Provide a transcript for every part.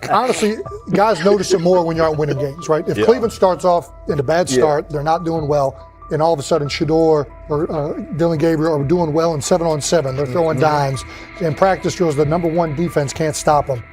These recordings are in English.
honestly, guys notice it more when you're out winning games, right? If Cleveland starts off in a bad start, they're not doing well, and all of a sudden Shedeur or Dillon Gabriel are doing well in 7-on-7, they're throwing dimes, and practice drills, the number one defense can't stop them.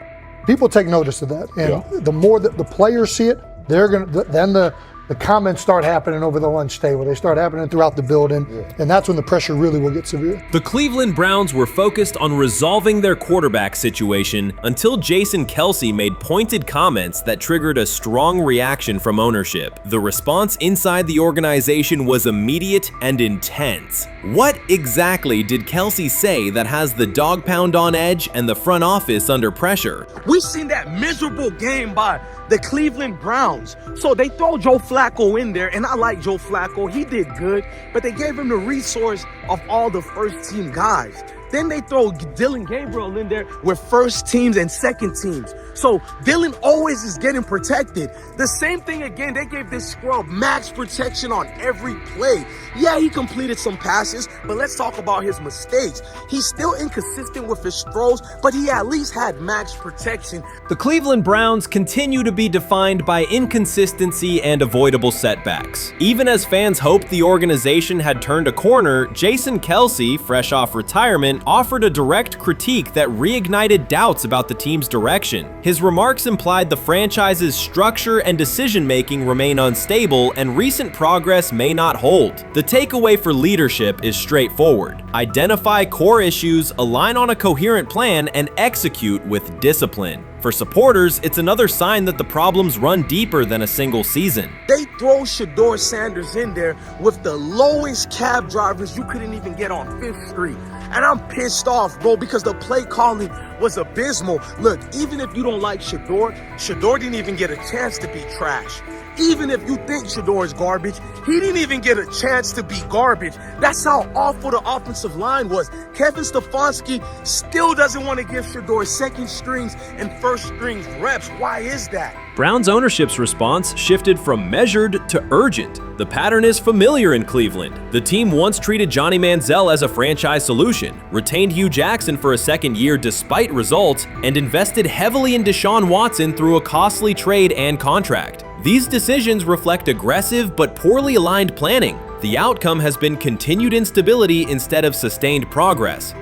People take notice of that, and the more that the players see it, they're gonna then the comments start happening over the lunch table. They start happening throughout the building, and that's when the pressure really will get severe. The Cleveland Browns were focused on resolving their quarterback situation until Kelsey made pointed comments that triggered a strong reaction from ownership. The response inside the organization was immediate and intense. What exactly did Kelsey say that has the dog pound on edge and the front office under pressure? We've seen that miserable game by the Cleveland Browns. So they throw Joe Flacco in there, and I like Joe Flacco. He did good, but they gave him the resource of all the first-team guys. Then they throw Dillon Gabriel in there with first teams and second teams. So Dillon always is getting protected. The same thing again, they gave this scrub max protection on every play. Yeah, he completed some passes, but let's talk about his mistakes. He's still inconsistent with his throws, but he at least had max protection. The Cleveland Browns continue to be defined by inconsistency and avoidable setbacks. Even as fans hoped the organization had turned a corner, Kelsey, fresh off retirement, offered a direct critique that reignited doubts about the team's direction. His remarks implied the franchise's structure and decision-making remain unstable and recent progress may not hold. The takeaway for leadership is straightforward. Identify core issues, align on a coherent plan, and execute with discipline. For supporters, it's another sign that the problems run deeper than a single season. They throw Shedeur Sanders in there with the lowest cab drivers you couldn't even get on 5th Street. And I'm pissed off, bro, because the play calling was abysmal. Look, even if you don't like Shedeur didn't even get a chance to be trash. Even if you think Shedeur is garbage, he didn't even get a chance to be garbage. That's how awful the offensive line was. Kevin Stefanski still doesn't want to give Shedeur second strings and first strings reps. Why is that? Browns ownership's response shifted from measured to urgent. The pattern is familiar in Cleveland. The team once treated Johnny Manziel as a franchise solution, retained Hugh Jackson for a second year despite results, and invested heavily in Deshaun Watson through a costly trade and contract. These decisions reflect aggressive but poorly aligned planning. The outcome has been continued instability instead of sustained progress.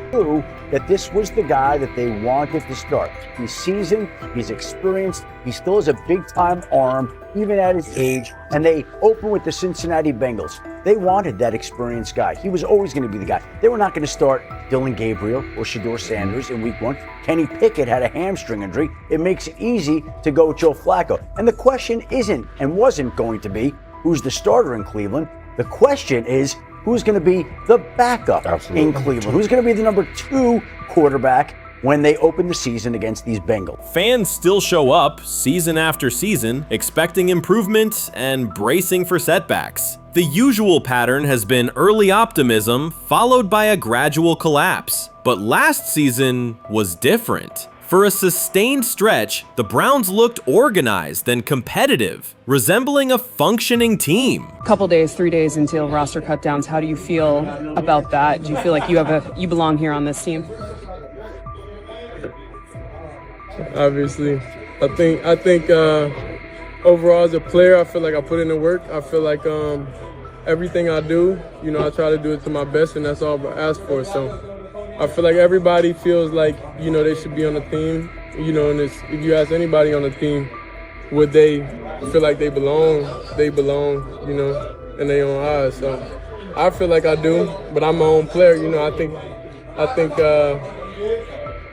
That this was the guy that they wanted to start. He's seasoned, he's experienced, he still has a big-time arm, even at his age, and they open with the Cincinnati Bengals. They wanted that experienced guy. He was always going to be the guy. They were not going to start Dillon Gabriel or Shedeur Sanders in week 1. Kenny Pickett had a hamstring injury. It makes it easy to go with Joe Flacco. And the question isn't and wasn't going to be who's the starter in Cleveland. The question is, who's going to be the backup in Cleveland? Who's going to be the number 2 quarterback when they open the season against these Bengals? Fans still show up season after season, expecting improvement and bracing for setbacks. The usual pattern has been early optimism followed by a gradual collapse. But last season was different. For a sustained stretch, the Browns looked organized and competitive, resembling a functioning team. Couple days, 3 days until roster cutdowns, how do you feel about that? Do you feel like you belong here on this team? Obviously, I think overall as a player, I feel like I put in the work. I feel like everything I do, I try to do it to my best, and that's all I ask for. So I feel like everybody feels like, they should be on the team, and if you ask anybody on the team, would they feel like they belong, in their own eyes. So I feel like I do, but I'm my own player, I think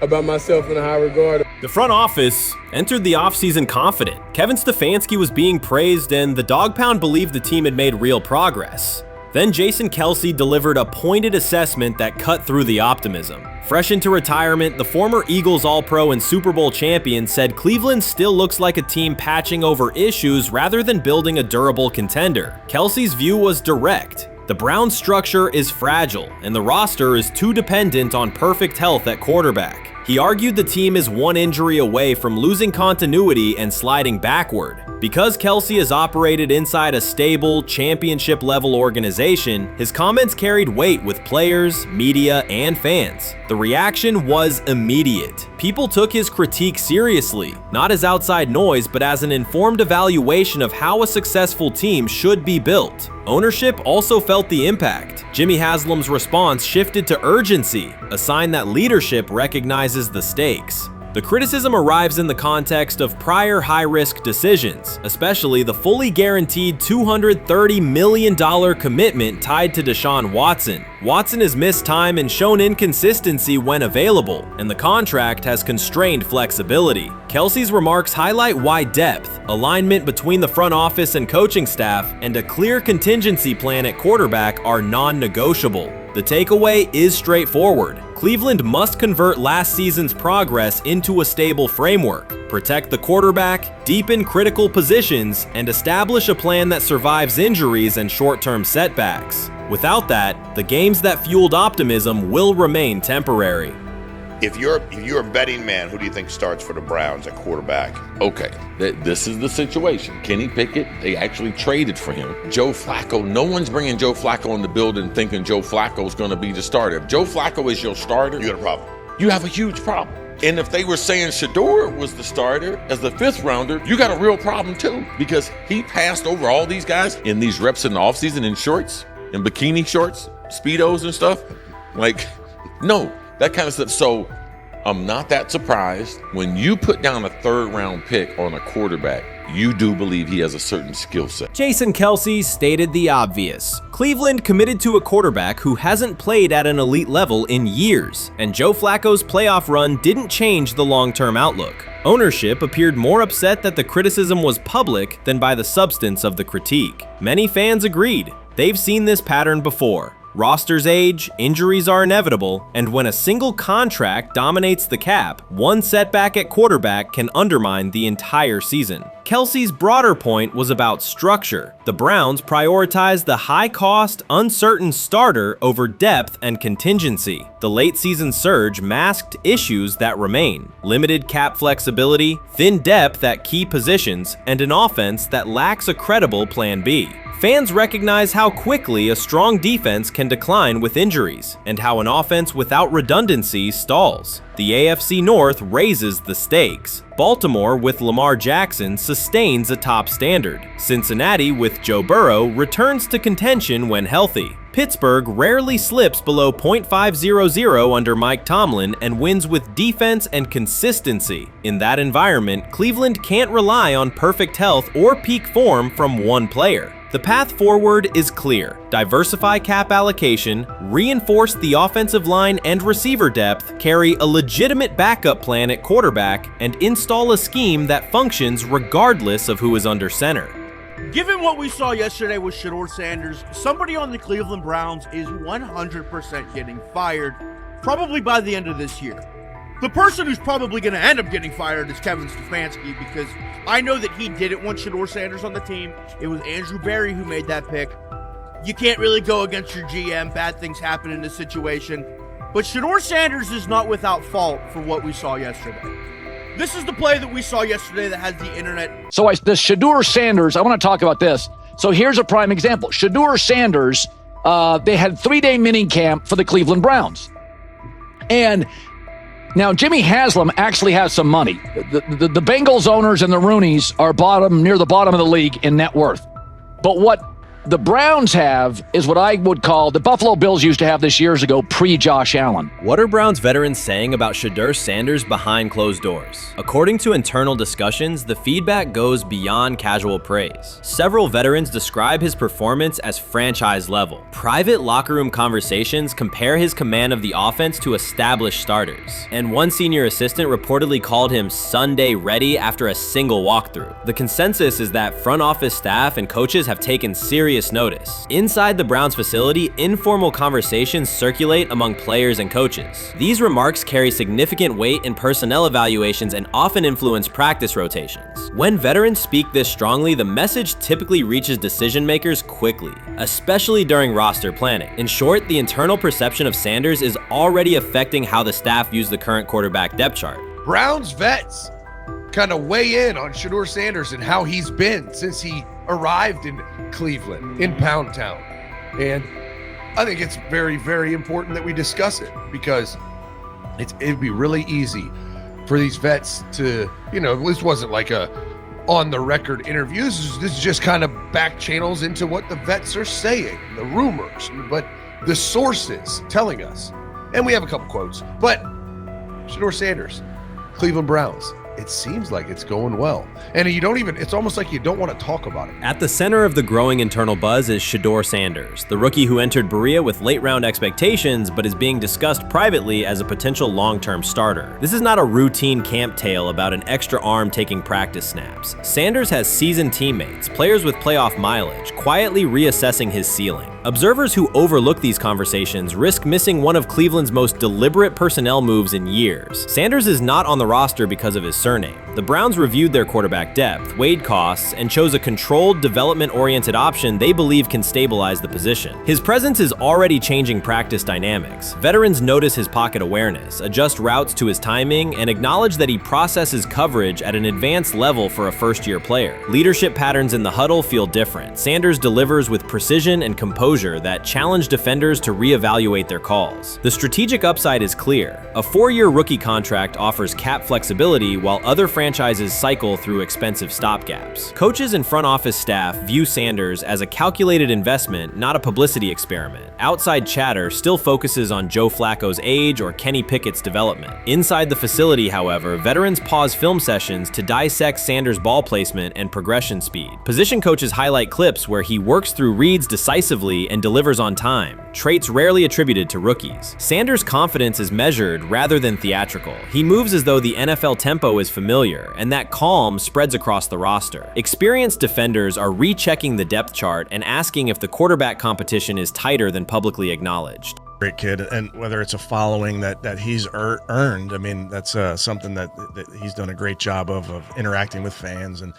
about myself in a high regard. The front office entered the offseason confident. Kevin Stefanski was being praised, and the Dog Pound believed the team had made real progress. Then Kelsey delivered a pointed assessment that cut through the optimism. Fresh into retirement, the former Eagles All-Pro and Super Bowl champion said Cleveland still looks like a team patching over issues rather than building a durable contender. Kelsey's view was direct. The Browns' structure is fragile, and the roster is too dependent on perfect health at quarterback. He argued the team is one injury away from losing continuity and sliding backward. Because Kelsey has operated inside a stable, championship-level organization, his comments carried weight with players, media, and fans. The reaction was immediate. People took his critique seriously, not as outside noise, but as an informed evaluation of how a successful team should be built. Ownership also felt the impact. Jimmy Haslam's response shifted to urgency, a sign that leadership recognizes the stakes. The criticism arrives in the context of prior high-risk decisions, especially the fully guaranteed $230 million commitment tied to Deshaun Watson. Watson has missed time and shown inconsistency when available, and the contract has constrained flexibility. Kelsey's remarks highlight why depth, alignment between the front office and coaching staff, and a clear contingency plan at quarterback are non-negotiable. The takeaway is straightforward. Cleveland must convert last season's progress into a stable framework, protect the quarterback, deepen critical positions, and establish a plan that survives injuries and short-term setbacks. Without that, the games that fueled optimism will remain temporary. If you're a betting man, who do you think starts for the Browns at quarterback? Okay, this is the situation. Kenny Pickett, they actually traded for him. Joe Flacco, no one's bringing Joe Flacco in the building thinking Joe Flacco's going to be the starter. If Joe Flacco is your starter, You got a problem. you have a huge problem. And if they were saying Shedeur was the starter as the 5th rounder, you got a real problem too, because he passed over all these guys in these reps in the offseason in shorts, in bikini shorts, Speedos and stuff. Like, no. That kind of stuff. So I'm not that surprised. When you put down a 3rd round pick on a quarterback, you do believe he has a certain skill set. Jason Kelce stated the obvious. Cleveland committed to a quarterback who hasn't played at an elite level in years, and Joe Flacco's playoff run didn't change the long-term outlook. Ownership appeared more upset that the criticism was public than by the substance of the critique. Many fans agreed. They've seen this pattern before. Rosters age, injuries are inevitable, and when a single contract dominates the cap, one setback at quarterback can undermine the entire season. Kelsey's broader point was about structure. The Browns prioritized the high-cost, uncertain starter over depth and contingency. The late-season surge masked issues that remain: limited cap flexibility, thin depth at key positions, and an offense that lacks a credible plan B. Fans recognize how quickly a strong defense can decline with injuries, and how an offense without redundancy stalls. The AFC North raises the stakes. Baltimore with Lamar Jackson sustains a top standard. Cincinnati with Joe Burrow returns to contention when healthy. Pittsburgh rarely slips below .500 under Mike Tomlin and wins with defense and consistency. In that environment, Cleveland can't rely on perfect health or peak form from one player. The path forward is clear. Diversify cap allocation, reinforce the offensive line and receiver depth, carry a legitimate backup plan at quarterback, and install a scheme that functions regardless of who is under center. Given what we saw yesterday with Shedeur Sanders, somebody on the Cleveland Browns is 100% getting fired, probably by the end of this year. The person who's probably going to end up getting fired is Kevin Stefanski, because I know that he didn't want Shedeur Sanders on the team. It was Andrew Berry who made that pick. You can't really go against your GM. Bad things happen in this situation. But Shedeur Sanders is not without fault for what we saw yesterday. This is the play that we saw yesterday that has the internet. So the Shedeur Sanders, I want to talk about this. So here's a prime example. Shedeur Sanders, they had 3-day mini camp for the Cleveland Browns. And now Jimmy Haslam actually has some money. The Bengals owners and the Rooneys are near the bottom of the league in net worth. But what the Browns have is what I would call the Buffalo Bills used to have this years ago, pre-Josh Allen. What are Browns veterans saying about Shedeur Sanders behind closed doors? According to internal discussions, the feedback goes beyond casual praise. Several veterans describe his performance as franchise level. Private locker room conversations compare his command of the offense to established starters. And one senior assistant reportedly called him Sunday ready after a single walkthrough. The consensus is that front office staff and coaches have taken serious serious notice. Inside the Browns facility, informal conversations circulate among players and coaches. These remarks carry significant weight in personnel evaluations and often influence practice rotations. When veterans speak this strongly, the message typically reaches decision makers quickly, especially during roster planning. In short, the internal perception of Sanders is already affecting how the staff views the current quarterback depth chart. Browns vets kind of weigh in on Shedeur Sanders and how he's been since he arrived in Cleveland, in Pound Town. And I think it's very, very important that we discuss it, because it'd be really easy for these vets to, this wasn't like a on-the-record interview. This is just kind of back channels into what the vets are saying, the rumors, but the sources telling us. And we have a couple quotes, but Shedeur Sanders, Cleveland Browns, it seems like it's going well. And it's almost like you don't want to talk about it. At the center of the growing internal buzz is Shedeur Sanders, the rookie who entered Berea with late-round expectations but is being discussed privately as a potential long-term starter. This is not a routine camp tale about an extra arm taking practice snaps. Sanders has seasoned teammates, players with playoff mileage, quietly reassessing his ceiling. Observers who overlook these conversations risk missing one of Cleveland's most deliberate personnel moves in years. Sanders is not on the roster because of his surname. The Browns reviewed their quarterback depth, weighed costs, and chose a controlled, development-oriented option they believe can stabilize the position. His presence is already changing practice dynamics. Veterans notice his pocket awareness, adjust routes to his timing, and acknowledge that he processes coverage at an advanced level for a first-year player. Leadership patterns in the huddle feel different. Sanders delivers with precision and composure that challenge defenders to reevaluate their calls. The strategic upside is clear. A 4-year rookie contract offers cap flexibility while other franchises cycle through expensive stopgaps. Coaches and front office staff view Sanders as a calculated investment, not a publicity experiment. Outside chatter still focuses on Joe Flacco's age or Kenny Pickett's development. Inside the facility, however, veterans pause film sessions to dissect Sanders' ball placement and progression speed. Position coaches highlight clips where he works through reads decisively and delivers on time, traits rarely attributed to rookies. Sanders' confidence is measured rather than theatrical. He moves as though the NFL tempo is familiar, and that calm spreads across the roster. Experienced defenders are rechecking the depth chart and asking if the quarterback competition is tighter than publicly acknowledged. Great kid, and whether it's a following that he's earned, I mean, that's something that he's done a great job of interacting with fans, and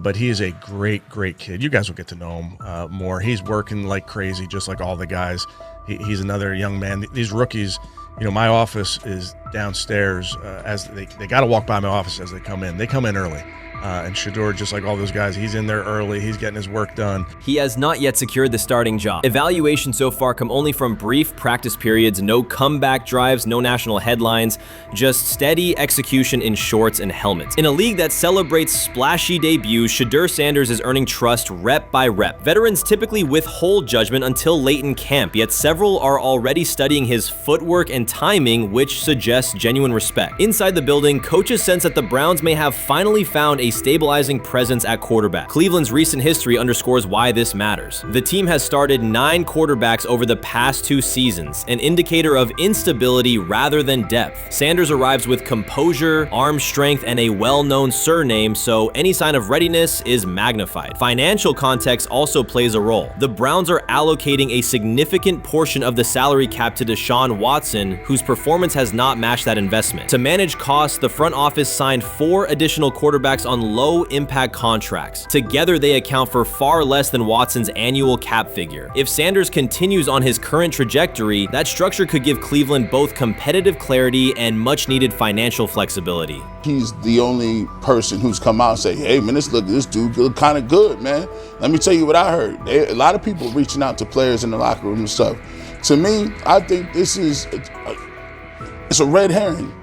but he is a great kid. You guys will get to know him more. He's working like crazy, just like all the guys. He's another young man. These rookies, my office is downstairs. As they got to walk by my office as they come in. They come in early. And Shedeur, just like all those guys, he's in there early. He's getting his work done. He has not yet secured the starting job. Evaluations so far come only from brief practice periods, no comeback drives, no national headlines, just steady execution in shorts and helmets. In a league that celebrates splashy debuts, Shedeur Sanders is earning trust rep by rep. Veterans typically withhold judgment until late in camp, yet several are already studying his footwork and timing, which suggests genuine respect. Inside the building, coaches sense that the Browns may have finally found a stabilizing presence at quarterback. Cleveland's recent history underscores why this matters. The team has started 9 quarterbacks over the past 2 seasons, an indicator of instability rather than depth. Sanders arrives with composure, arm strength, and a well-known surname, so any sign of readiness is magnified. Financial context also plays a role. The Browns are allocating a significant portion of the salary cap to Deshaun Watson, whose performance has not matched that investment. To manage costs, the front office signed 4 additional quarterbacks on low-impact contracts. Together, they account for far less than Watson's annual cap figure. If Sanders continues on his current trajectory, that structure could give Cleveland both competitive clarity and much-needed financial flexibility. He's the only person who's come out and say, hey, man, this dude look kind of good, man. Let me tell you what I heard. A lot of people reaching out to players in the locker room and stuff. To me, I think this is it's a red herring.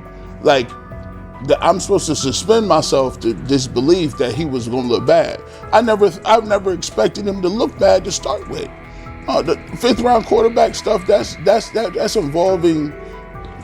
Like, I'm supposed to suspend myself to disbelief that he was going to look bad. I've never expected him to look bad to start with. The 5th round quarterback stuff, that's involving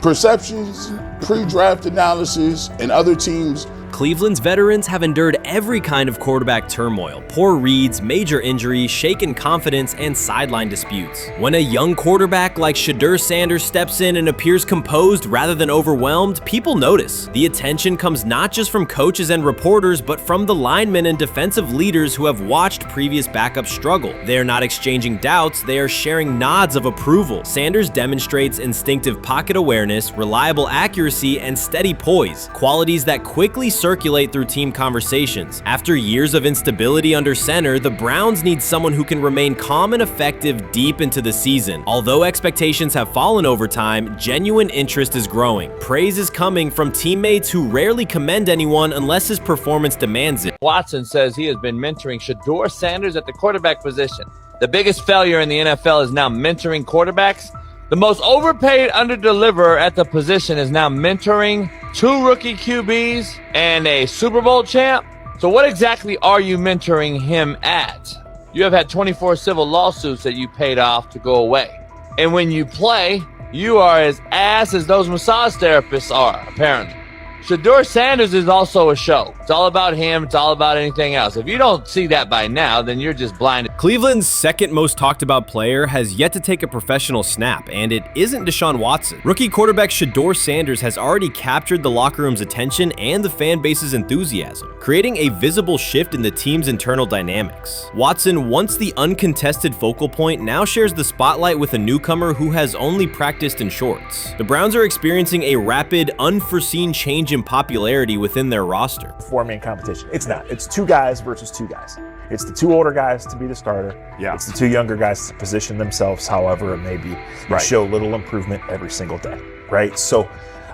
perceptions, pre-draft analysis, and other teams Cleveland's veterans have endured every kind of quarterback turmoil, poor reads, major injuries, shaken confidence, and sideline disputes. When a young quarterback like Shedeur Sanders steps in and appears composed rather than overwhelmed, people notice. The attention comes not just from coaches and reporters, but from the linemen and defensive leaders who have watched previous backups struggle. They are not exchanging doubts, they are sharing nods of approval. Sanders demonstrates instinctive pocket awareness, reliable accuracy, and steady poise, qualities that quickly circulate through team conversations. After years of instability under center, the Browns need someone who can remain calm and effective deep into the season. Although expectations have fallen over time, genuine interest is growing. Praise is coming from teammates who rarely commend anyone unless his performance demands it. Watson says he has been mentoring Shedeur Sanders at the quarterback position. The biggest failure in the NFL is now mentoring quarterbacks. The most overpaid underdeliverer at the position is now mentoring 2 rookie QBs and a Super Bowl champ. So what exactly are you mentoring him at? You have had 24 civil lawsuits that you paid off to go away. And when you play, you are as ass as those massage therapists are, apparently. Shedeur Sanders is also a show. It's all about him. It's all about anything else. If you don't see that by now, then you're just blinded. Cleveland's second most talked about player has yet to take a professional snap, and it isn't Deshaun Watson. Rookie quarterback Shedeur Sanders has already captured the locker room's attention and the fan base's enthusiasm, creating a visible shift in the team's internal dynamics. Watson, once the uncontested focal point, now shares the spotlight with a newcomer who has only practiced in shorts. The Browns are experiencing a rapid, unforeseen change in popularity within their roster. Four-man competition. It's not. It's 2 guys versus 2 guys. It's the 2 older guys to be the starter. Yeah. It's the 2 younger guys to position themselves however it may be and show little improvement every single day, right? So,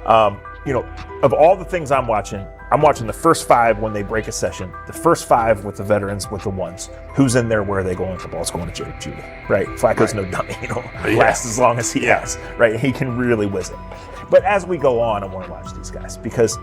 of all the things I'm watching the first 5 when they break a session, the first 5 with the veterans, with the ones. Who's in there, where are they going? The ball's going to Jerry Judy, right? Flacco's no dummy, lasts as long as he has, right? He can really whiz it. But as we go on, I want to watch these guys because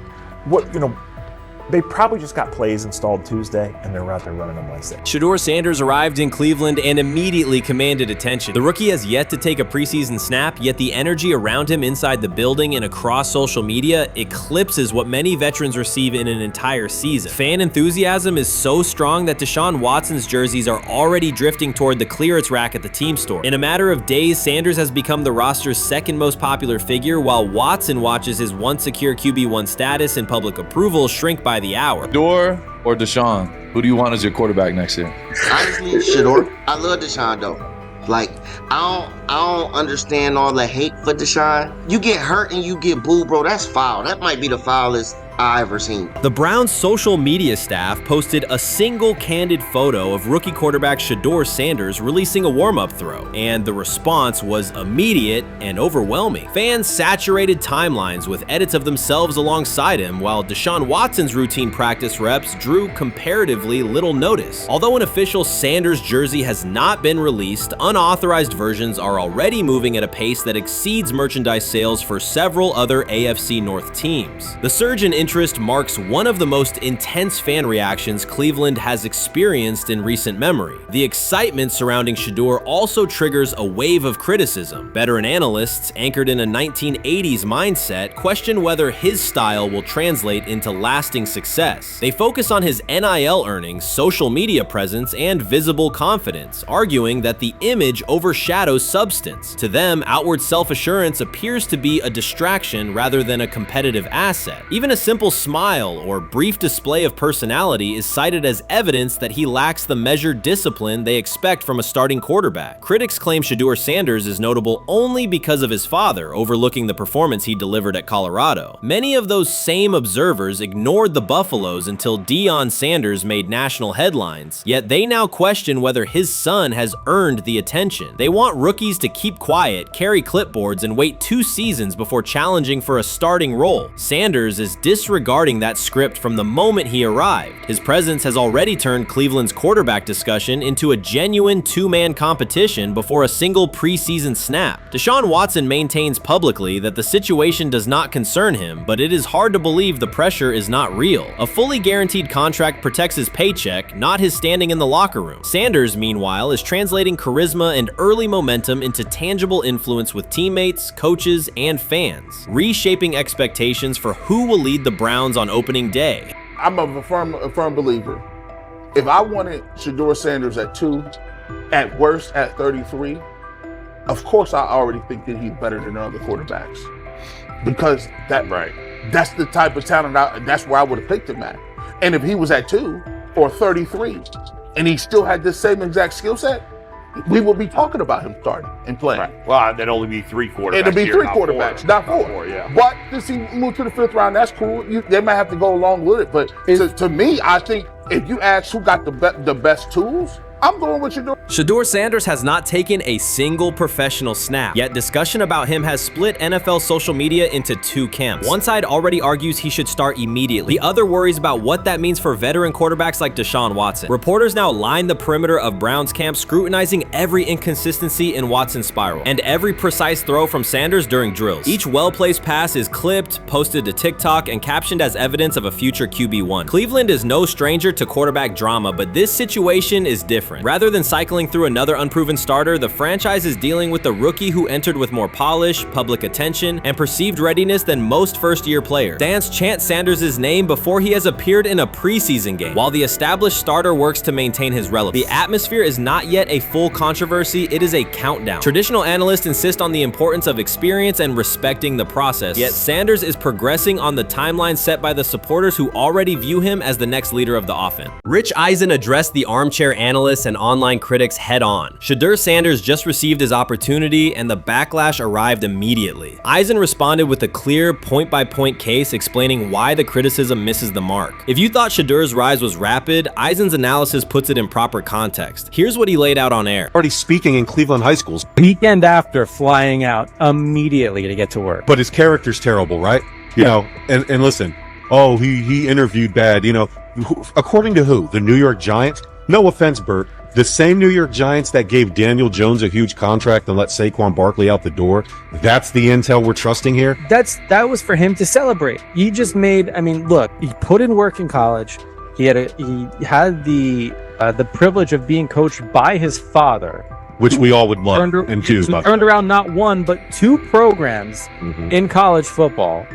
they probably just got plays installed Tuesday, and they're out there running on Wednesday. Shedeur Sanders arrived in Cleveland and immediately commanded attention. The rookie has yet to take a preseason snap, yet the energy around him inside the building and across social media eclipses what many veterans receive in an entire season. Fan enthusiasm is so strong that Deshaun Watson's jerseys are already drifting toward the clearance rack at the team store. In a matter of days, Sanders has become the roster's second most popular figure, while Watson watches his once secure QB1 status and public approval shrink by the hour. Shedeur or Deshaun? Who do you want as your quarterback next year? Honestly, Shedeur. I love Deshaun though. Like, I don't understand all the hate for Deshaun. You get hurt and you get booed, bro. That's foul. That might be the foulest I ever seen. The Browns' social media staff posted a single candid photo of rookie quarterback Shedeur Sanders releasing a warm-up throw, and the response was immediate and overwhelming. Fans saturated timelines with edits of themselves alongside him, while Deshaun Watson's routine practice reps drew comparatively little notice. Although an official Sanders jersey has not been released, unauthorized versions are already moving at a pace that exceeds merchandise sales for several other AFC North teams. The surge in interest marks one of the most intense fan reactions Cleveland has experienced in recent memory. The excitement surrounding Shedeur also triggers a wave of criticism. Veteran analysts, anchored in a 1980s mindset, question whether his style will translate into lasting success. They focus on his NIL earnings, social media presence, and visible confidence, arguing that the image overshadows substance. To them, outward self-assurance appears to be a distraction rather than a competitive asset. Even a simple smile or brief display of personality is cited as evidence that he lacks the measured discipline they expect from a starting quarterback. Critics claim Shedeur Sanders is notable only because of his father, overlooking the performance he delivered at Colorado. Many of those same observers ignored the Buffaloes until Deion Sanders made national headlines, yet they now question whether his son has earned the attention. They want rookies to keep quiet, carry clipboards, and wait 2 seasons before challenging for a starting role. Sanders is disregarding that script from the moment he arrived. His presence has already turned Cleveland's quarterback discussion into a genuine 2-man competition before a single preseason snap. Deshaun Watson maintains publicly that the situation does not concern him, but it is hard to believe the pressure is not real. A fully guaranteed contract protects his paycheck, not his standing in the locker room. Sanders, meanwhile, is translating charisma and early momentum into tangible influence with teammates, coaches, and fans, reshaping expectations for who will lead the Browns on opening day. I'm a firm believer. If I wanted Shedeur Sanders at 2, at worst at 33, of course I already think that he's better than other quarterbacks. Because that's the type of talent, that's where I would have picked him at. And if he was at 2 or 33, and he still had this same exact skill set, we would be talking about him starting and playing. Right. Well, there'd only be 3 quarterbacks. It'd be here, 3 not quarterbacks, 4. not 4. Yeah. But since he moved to the 5th round, that's cool. They might have to go along with it. But to me, I think if you ask who got the best tools, I'm going with Shedeur. Shedeur Sanders has not taken a single professional snap, yet discussion about him has split NFL social media into 2 camps. One side already argues he should start immediately. The other worries about what that means for veteran quarterbacks like Deshaun Watson. Reporters now line the perimeter of Browns camp, scrutinizing every inconsistency in Watson's spiral and every precise throw from Sanders during drills. Each well-placed pass is clipped, posted to TikTok, and captioned as evidence of a future QB1. Cleveland is no stranger to quarterback drama, but this situation is different. Rather than cycling through another unproven starter, the franchise is dealing with a rookie who entered with more polish, public attention, and perceived readiness than most first-year players. Fans chant Sanders' name before he has appeared in a preseason game, while the established starter works to maintain his relevance. The atmosphere is not yet a full controversy, it is a countdown. Traditional analysts insist on the importance of experience and respecting the process, yet Sanders is progressing on the timeline set by the supporters who already view him as the next leader of the offense. Rich Eisen addressed the armchair analysts and online critics head-on. Shedeur Sanders just received his opportunity, and the backlash arrived immediately. Eisen responded with a clear, point-by-point case explaining why the criticism misses the mark. If you thought Shedeur's rise was rapid, Eisen's analysis puts it in proper context. Here's what he laid out on air. Already speaking in Cleveland high schools. Weekend after, flying out immediately to get to work. But his character's terrible, right? You know, and listen, oh, he interviewed bad, you know. According to who? The New York Giants? No offense, Bert. The same New York Giants that gave Daniel Jones a huge contract and let Saquon Barkley out the door, that's the intel we're trusting here? That was for him to celebrate. He just made, I mean, look, he put in work in college. He had the privilege of being coached by his father. Which we all would love and do. Turned around not 1, but 2 programs in college football.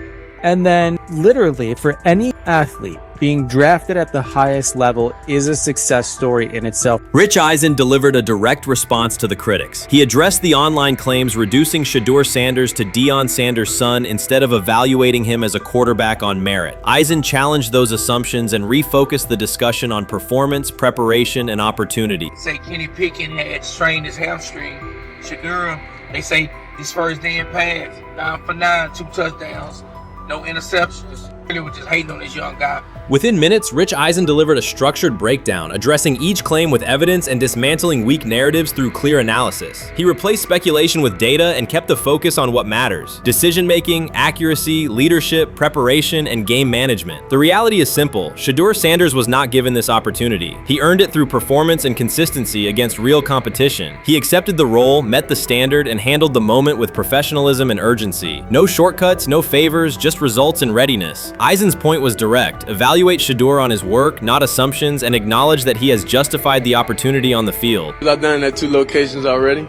And then literally for any athlete, being drafted at the highest level is a success story in itself. Rich Eisen delivered a direct response to the critics. He addressed the online claims reducing Shedeur Sanders to Deion Sanders' son instead of evaluating him as a quarterback on merit. Eisen challenged those assumptions and refocused the discussion on performance, preparation, and opportunity. Say Kenny Pickett had strained his hamstring. Shedeur, they say his first day in pass, 9 for 9, 2 touchdowns, no interceptions. They were just hating on this young guy. Within minutes, Rich Eisen delivered a structured breakdown, addressing each claim with evidence and dismantling weak narratives through clear analysis. He replaced speculation with data and kept the focus on what matters: decision-making, accuracy, leadership, preparation, and game management. The reality is simple. Shedeur Sanders was not given this opportunity. He earned it through performance and consistency against real competition. He accepted the role, met the standard, and handled the moment with professionalism and urgency. No shortcuts, no favors, just results and readiness. Eisen's point was direct. Evaluate Shedeur on his work, not assumptions, and acknowledge that he has justified the opportunity on the field. I've done it at 2 locations already,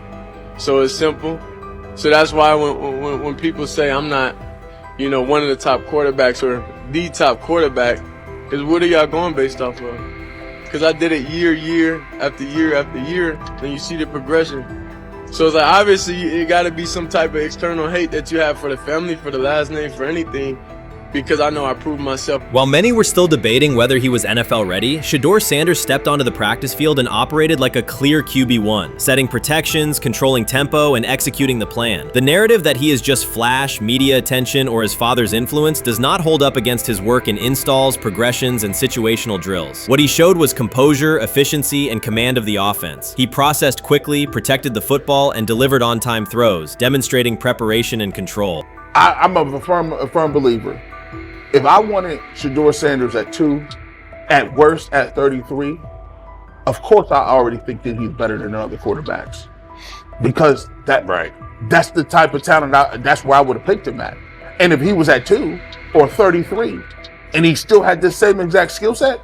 so it's simple. So that's why when people say I'm not, you know, one of the top quarterbacks or the top quarterback, because what are y'all going based off of? Because I did it year after year after year, and you see the progression. So it's like, obviously it got to be some type of external hate that you have for the family, for the last name, for anything, because I know I proved myself. While many were still debating whether he was NFL ready, Shedeur Sanders stepped onto the practice field and operated like a clear QB1, setting protections, controlling tempo, and executing the plan. The narrative that he is just flash, media attention, or his father's influence does not hold up against his work in installs, progressions, and situational drills. What he showed was composure, efficiency, and command of the offense. He processed quickly, protected the football, and delivered on-time throws, demonstrating preparation and control. I'm a firm believer. If I wanted Shedeur Sanders at 2, at worst at 33, of course I already think that he's better than other quarterbacks. Because that's the type of talent, that's where I would have picked him at. And if he was at 2 or 33, and he still had this same exact skill set,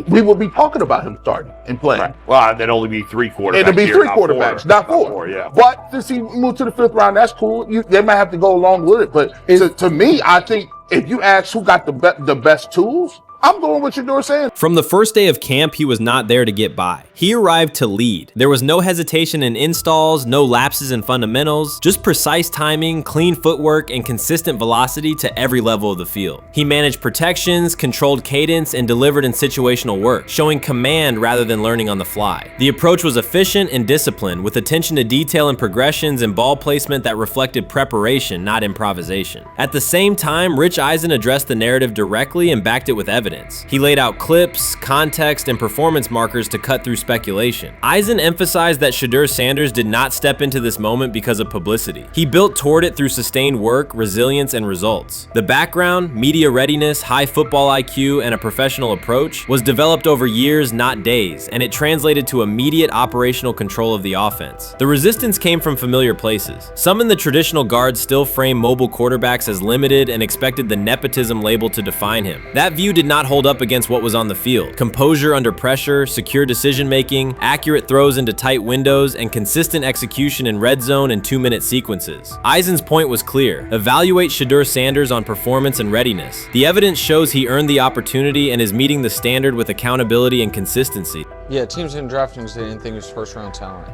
we would be talking about him starting and playing. Right. Well, there'd only be 3 quarterbacks. It'd be here, 3 quarterbacks, not 4. Yeah. But since he moved to the 5th round, that's cool. They might have to go along with it. But to me, I think if you ask who got the best tools, I'm going with Shedeur Sanders. From the first day of camp, he was not there to get by. He arrived to lead. There was no hesitation in installs, no lapses in fundamentals, just precise timing, clean footwork, and consistent velocity to every level of the field. He managed protections, controlled cadence, and delivered in situational work, showing command rather than learning on the fly. The approach was efficient and disciplined, with attention to detail and progressions and ball placement that reflected preparation, not improvisation. At the same time, Rich Eisen addressed the narrative directly and backed it with evidence. He laid out clips, context, and performance markers to cut through speculation. Eisen emphasized that Shedeur Sanders did not step into this moment because of publicity. He built toward it through sustained work, resilience, and results. The background, media readiness, high football IQ, and a professional approach was developed over years, not days, and it translated to immediate operational control of the offense. The resistance came from familiar places. Some in the traditional guard still framed mobile quarterbacks as limited and expected the nepotism label to define him. That view did not hold up against what was on the field. Composure under pressure, secure decision-making, accurate throws into tight windows, and consistent execution in red zone and 2-minute sequences. Eisen's point was clear. Evaluate Shedeur Sanders on performance and readiness. The evidence shows he earned the opportunity and is meeting the standard with accountability and consistency. Yeah, teams didn't draft him because they didn't think he was first-round talent.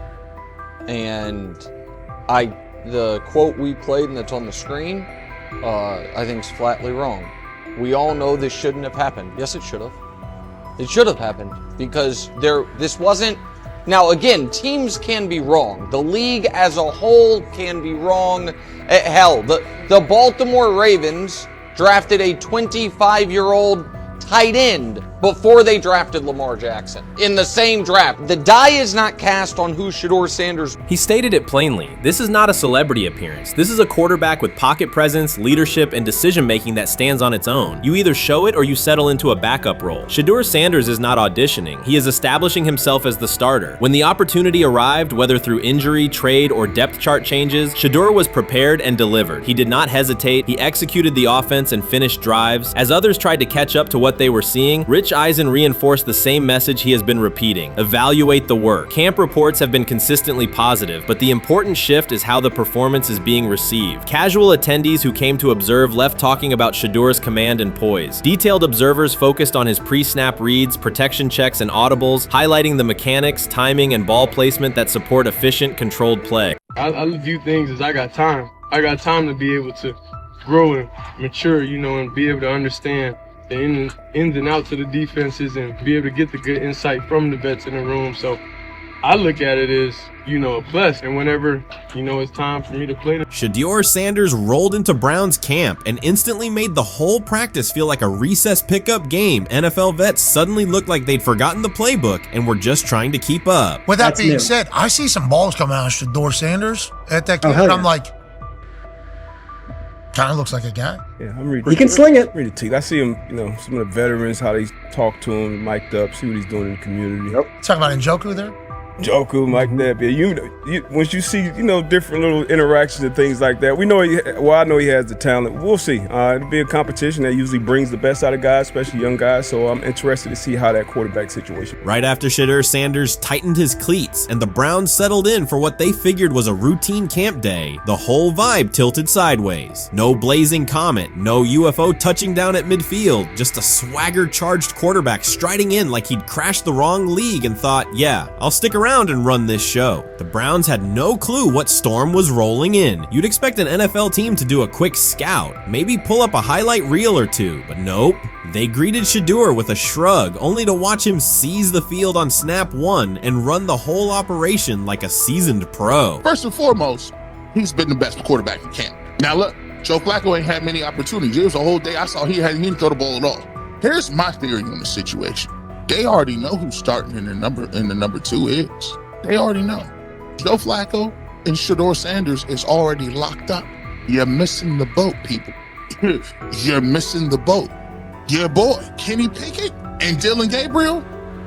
And the quote we played and that's on the screen, I think is flatly wrong. We all know this shouldn't have happened. Yes, it should have. It should have happened because this wasn't. Now, again, teams can be wrong. The league as a whole can be wrong. Hell, the Baltimore Ravens drafted a 25-year-old tight end before they drafted Lamar Jackson in the same draft. The die is not cast on who Shedeur Sanders. He stated it plainly. This is not a celebrity appearance. This is a quarterback with pocket presence, leadership, and decision-making that stands on its own. You either show it or you settle into a backup role. Shedeur Sanders is not auditioning. He is establishing himself as the starter. When the opportunity arrived, whether through injury, trade, or depth chart changes, Shedeur was prepared and delivered. He did not hesitate. He executed the offense and finished drives. As others tried to catch up to what they were seeing, Rich Eisen reinforced the same message he has been repeating: evaluate the work. Camp reports have been consistently positive, but the important shift is how the performance is being received. Casual attendees who came to observe left talking about Shedeur's command and poise. Detailed observers focused on his pre-snap reads, protection checks, and audibles, highlighting the mechanics, timing, and ball placement that support efficient, controlled play. I view things as I got time. I got time to be able to grow and mature, and be able to understand the ins and outs of the defenses and be able to get the good insight from the vets in the room. So I look at it as, a plus. And whenever, it's time for me to play. Shedeur Sanders rolled into Browns camp and instantly made the whole practice feel like a recess pickup game. NFL vets suddenly looked like they'd forgotten the playbook and were just trying to keep up. With that being said, I see some balls coming out of Shedeur Sanders at that camp, and I'm like, kind of looks like a guy. Yeah, I'm ready. He can sling it. Ready to. I see him, some of the veterans, how they talk to him, mic'd up, see what he's doing in the community. Yep. Talking about Njoku there? Njoku, Mike that, but once you see, different little interactions and things like that, I know he has the talent. We'll see. It'll be a competition that usually brings the best out of guys, especially young guys, so I'm interested to see how that quarterback situation. Right after Shedeur Sanders tightened his cleats and the Browns settled in for what they figured was a routine camp day, the whole vibe tilted sideways. No blazing comet, no UFO touching down at midfield, just a swagger-charged quarterback striding in like he'd crashed the wrong league and thought, yeah, I'll stick around and run this show. The Browns had no clue what storm was rolling in. You'd expect an NFL team to do a quick scout, maybe pull up a highlight reel or two, but nope. They greeted Shedeur with a shrug, only to watch him seize the field on snap one and run the whole operation like a seasoned pro. First and foremost, he's been the best quarterback in camp. Now look, Joe Flacco ain't had many opportunities. There was a whole day I saw he didn't throw the ball at all. Here's my theory on the situation. They already know who's starting in the number 2 is. They already know. Joe Flacco and Shedeur Sanders is already locked up. You're missing the boat, people. You're missing the boat. Your boy, Kenny Pickett and Dylan Gabriel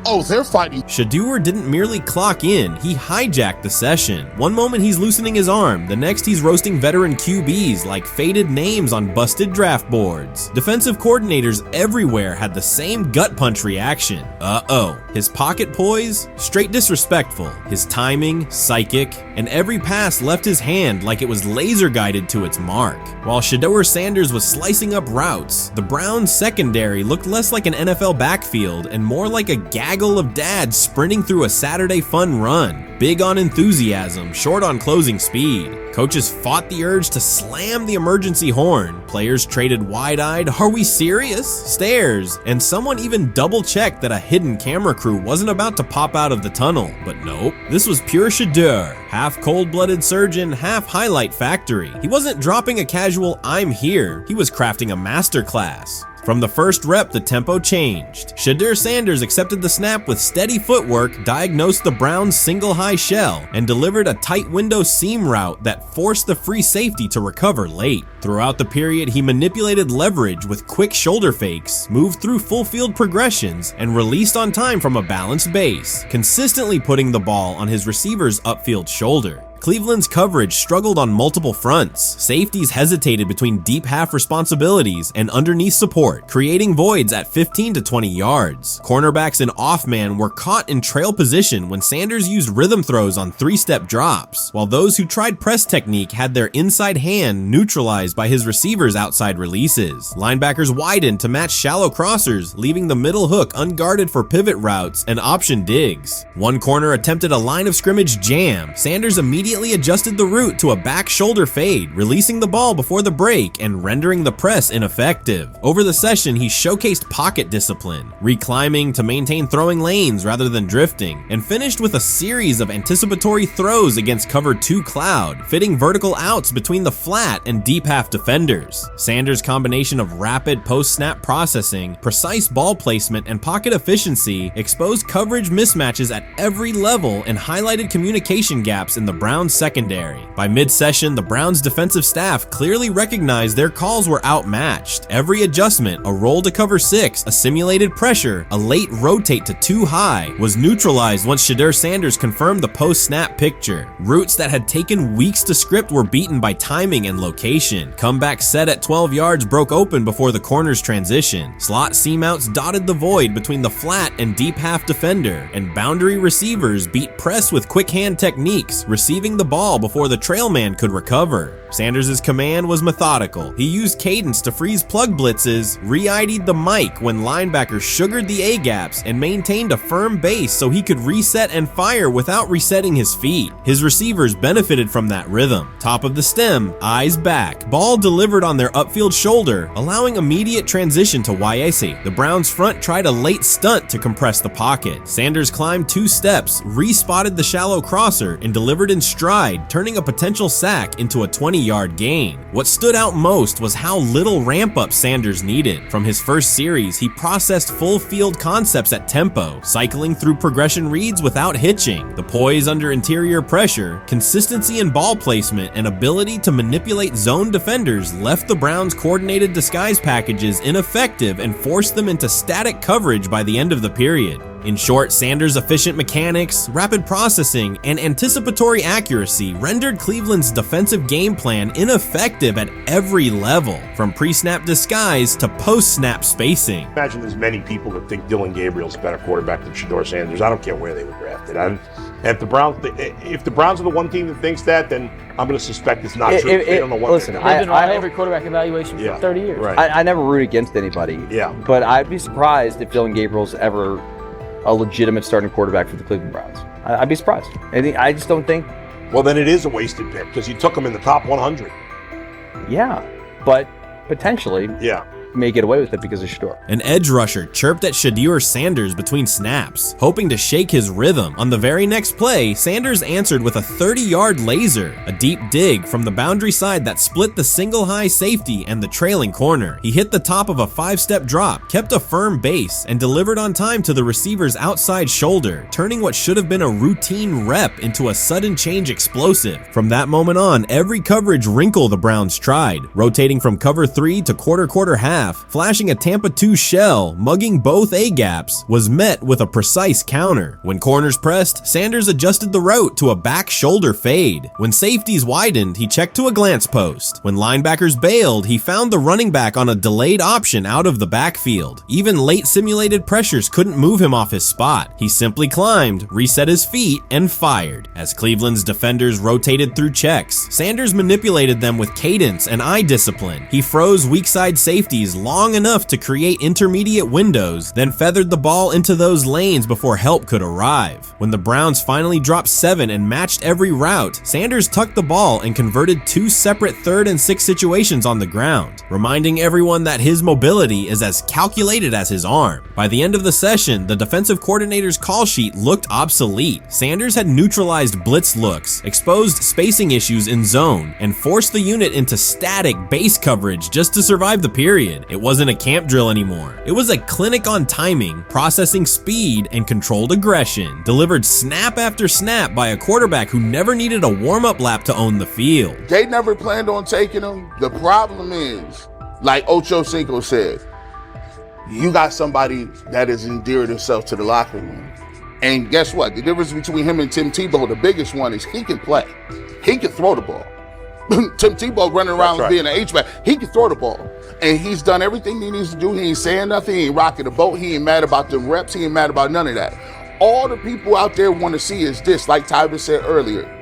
Oh, they're fighting. Shedeur didn't merely clock in, he hijacked the session. One moment he's loosening his arm, the next he's roasting veteran QBs like faded names on busted draft boards. Defensive coordinators everywhere had the same gut punch reaction. Uh-oh. His pocket poise? Straight disrespectful. His timing? Psychic. And every pass left his hand like it was laser guided to its mark. While Shedeur Sanders was slicing up routes, the Browns secondary looked less like an NFL backfield and more like a gaggle of dads sprinting through a Saturday fun run. Big on enthusiasm, short on closing speed. Coaches fought the urge to slam the emergency horn. Players traded wide-eyed, "Are we serious?" stares, and someone even double-checked that a hidden camera crew wasn't about to pop out of the tunnel. But nope, this was pure Shedeur. Half cold-blooded surgeon, half highlight factory. He wasn't dropping a casual "I'm here," he was crafting a masterclass. From the first rep, the tempo changed. Shedeur Sanders accepted the snap with steady footwork, diagnosed the Browns' single high shell, and delivered a tight window seam route that forced the free safety to recover late. Throughout the period, he manipulated leverage with quick shoulder fakes, moved through full field progressions, and released on time from a balanced base, consistently putting the ball on his receiver's upfield shoulder. Cleveland's coverage struggled on multiple fronts. Safeties hesitated between deep half responsibilities and underneath support, creating voids at 15 to 20 yards. Cornerbacks and off-man were caught in trail position when Sanders used rhythm throws on three-step drops, while those who tried press technique had their inside hand neutralized by his receivers' outside releases. Linebackers widened to match shallow crossers, leaving the middle hook unguarded for pivot routes and option digs. One corner attempted a line of scrimmage jam. Sanders immediately adjusted the route to a back shoulder fade, releasing the ball before the break and rendering the press ineffective. Over the session, he showcased pocket discipline, reclimbing to maintain throwing lanes rather than drifting, and finished with a series of anticipatory throws against cover 2 cloud, fitting vertical outs between the flat and deep half defenders. Sanders' combination of rapid post-snap processing, precise ball placement, and pocket efficiency exposed coverage mismatches at every level and highlighted communication gaps in the Browns secondary. By mid-session, the Browns defensive staff clearly recognized their calls were outmatched. Every adjustment, a roll to cover 6, a simulated pressure, a late rotate to 2 high, was neutralized once Shedeur Sanders confirmed the post-snap picture. Routes that had taken weeks to script were beaten by timing and location. Comeback set at 12 yards broke open before the corner's transition. Slot seam-outs dotted the void between the flat and deep half defender, and boundary receivers beat press with quick hand techniques, receiving the ball before the trail man could recover. Sanders' command was methodical. He used cadence to freeze plug blitzes, re-ID'd the mic when linebackers sugared the A-gaps, and maintained a firm base so he could reset and fire without resetting his feet. His receivers benefited from that rhythm. Top of the stem, eyes back, ball delivered on their upfield shoulder, allowing immediate transition to YAC. The Browns front tried a late stunt to compress the pocket. Sanders climbed 2 steps, re-spotted the shallow crosser, and delivered in stride, turning a potential sack into a 20-yard gain. What stood out most was how little ramp-up Sanders needed. From his first series, he processed full-field concepts at tempo, cycling through progression reads without hitching. The poise under interior pressure, consistency in ball placement, and ability to manipulate zone defenders left the Browns' coordinated disguise packages ineffective and forced them into static coverage by the end of the period. In short, Sanders' efficient mechanics, rapid processing, and anticipatory accuracy rendered Cleveland's defensive game plan ineffective at every level, from pre-snap disguise to post-snap spacing. Imagine there's many people that think Dylan Gabriel's a better quarterback than Shedeur Sanders. I don't care where they were drafted. And if the Browns are the one team that thinks that, then I'm going to suspect it's not true. They don't know what listen, they're doing. I every quarterback evaluation for 30 years. Right. I never root against anybody. Yeah. But I'd be surprised if Dylan Gabriel's ever a legitimate starting quarterback for the Cleveland Browns. I'd be surprised. I just don't think. Well, then it is a wasted pick because you took him in the top 100. Yeah, but potentially. Yeah. May get away with it because of Shedeur. An edge rusher chirped at Shedeur Sanders between snaps, hoping to shake his rhythm. On the very next play, Sanders answered with a 30-yard laser, a deep dig from the boundary side that split the single high safety and the trailing corner. He hit the top of a 5-step drop, kept a firm base, and delivered on time to the receiver's outside shoulder, turning what should have been a routine rep into a sudden change explosive. From that moment on, every coverage wrinkle the Browns tried, rotating from cover 3 to quarter half, half, flashing a Tampa 2 shell, mugging both A-gaps, was met with a precise counter. When corners pressed, Sanders adjusted the route to a back shoulder fade. When safeties widened, he checked to a glance post. When linebackers bailed, he found the running back on a delayed option out of the backfield. Even late simulated pressures couldn't move him off his spot. He simply climbed, reset his feet, and fired. As Cleveland's defenders rotated through checks, Sanders manipulated them with cadence and eye discipline. He froze weak side safeties long enough to create intermediate windows, then feathered the ball into those lanes before help could arrive. When the Browns finally dropped 7 and matched every route, Sanders tucked the ball and converted 2 separate 3rd and 6 situations on the ground, reminding everyone that his mobility is as calculated as his arm. By the end of the session, the defensive coordinator's call sheet looked obsolete. Sanders had neutralized blitz looks, exposed spacing issues in zone, and forced the unit into static base coverage just to survive the period. It wasn't a camp drill anymore. It was a clinic on timing, processing speed, and controlled aggression, delivered snap after snap by a quarterback who never needed a warm-up lap to own the field. They never planned on taking him. The problem is, like Ocho Cinco said, you got somebody that has endeared himself to the locker room. And guess what? The difference between him and Tim Tebow, the biggest one, is he can play. He can throw the ball. Tim Tebow running around being an H-back, he can throw the ball. And he's done everything he needs to do. He ain't saying nothing. He ain't rocking the boat. He ain't mad about the reps. He ain't mad about none of that. All the people out there want to see is this, like Tyler said earlier.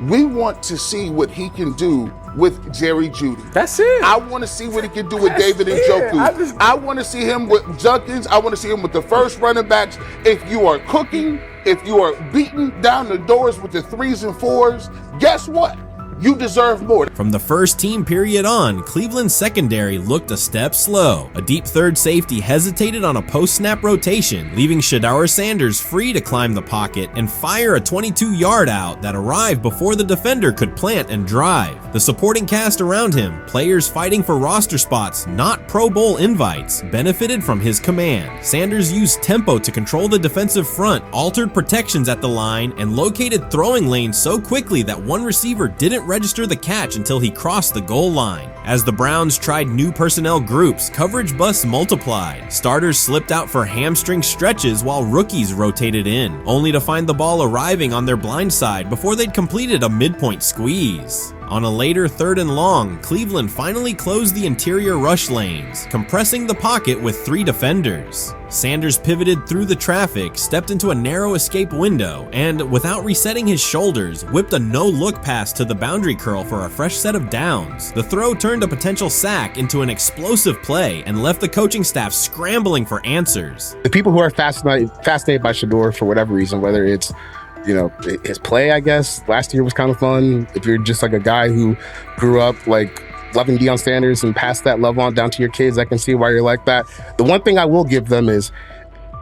We want to see what he can do with Jerry Jeudy. That's it. I want to see what he can do with David Njoku. I want to see him with Junkins. I want to see him with the first running backs. If you are cooking, if you are beating down the doors with the 3s and 4s, guess what? You deserve more. From the first team period on, Cleveland's secondary looked a step slow. A deep third safety hesitated on a post-snap rotation, leaving Shedeur Sanders free to climb the pocket and fire a 22-yard out that arrived before the defender could plant and drive. The supporting cast around him, players fighting for roster spots, not Pro Bowl invites, benefited from his command. Sanders used tempo to control the defensive front, altered protections at the line, and located throwing lanes so quickly that one receiver didn't register the catch until he crossed the goal line. As the Browns tried new personnel groups, coverage busts multiplied. Starters slipped out for hamstring stretches while rookies rotated in, only to find the ball arriving on their blind side before they'd completed a midpoint squeeze. On a later 3rd and long, Cleveland finally closed the interior rush lanes, compressing the pocket with 3 defenders. Sanders pivoted through the traffic, stepped into a narrow escape window, and, without resetting his shoulders, whipped a no-look pass to the boundary curl for a fresh set of downs. The throw turned a potential sack into an explosive play and left the coaching staff scrambling for answers. The people who are fascinated by Shedeur for whatever reason, whether it's his play, I guess, last year was kind of fun. If you're just like a guy who grew up like loving Deion Sanders and passed that love on down to your kids, I can see why you're like that. The one thing I will give them is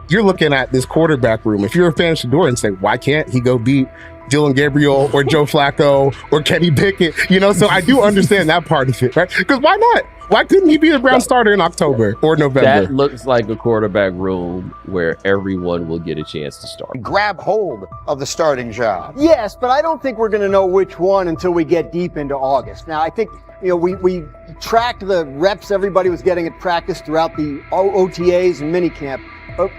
you're looking at this quarterback room. If you're a fan of Shedeur and say, why can't he go beat Dylan Gabriel or Joe Flacco or Kenny Pickett? So I do understand that part of it, right? Because why not? Why couldn't he be the Brown starter in October or November? That looks like a quarterback room where everyone will get a chance to start. Grab hold of the starting job. Yes, but I don't think we're going to know which one until we get deep into August. Now, I think, we tracked the reps everybody was getting at practice throughout the OTAs and minicamp. But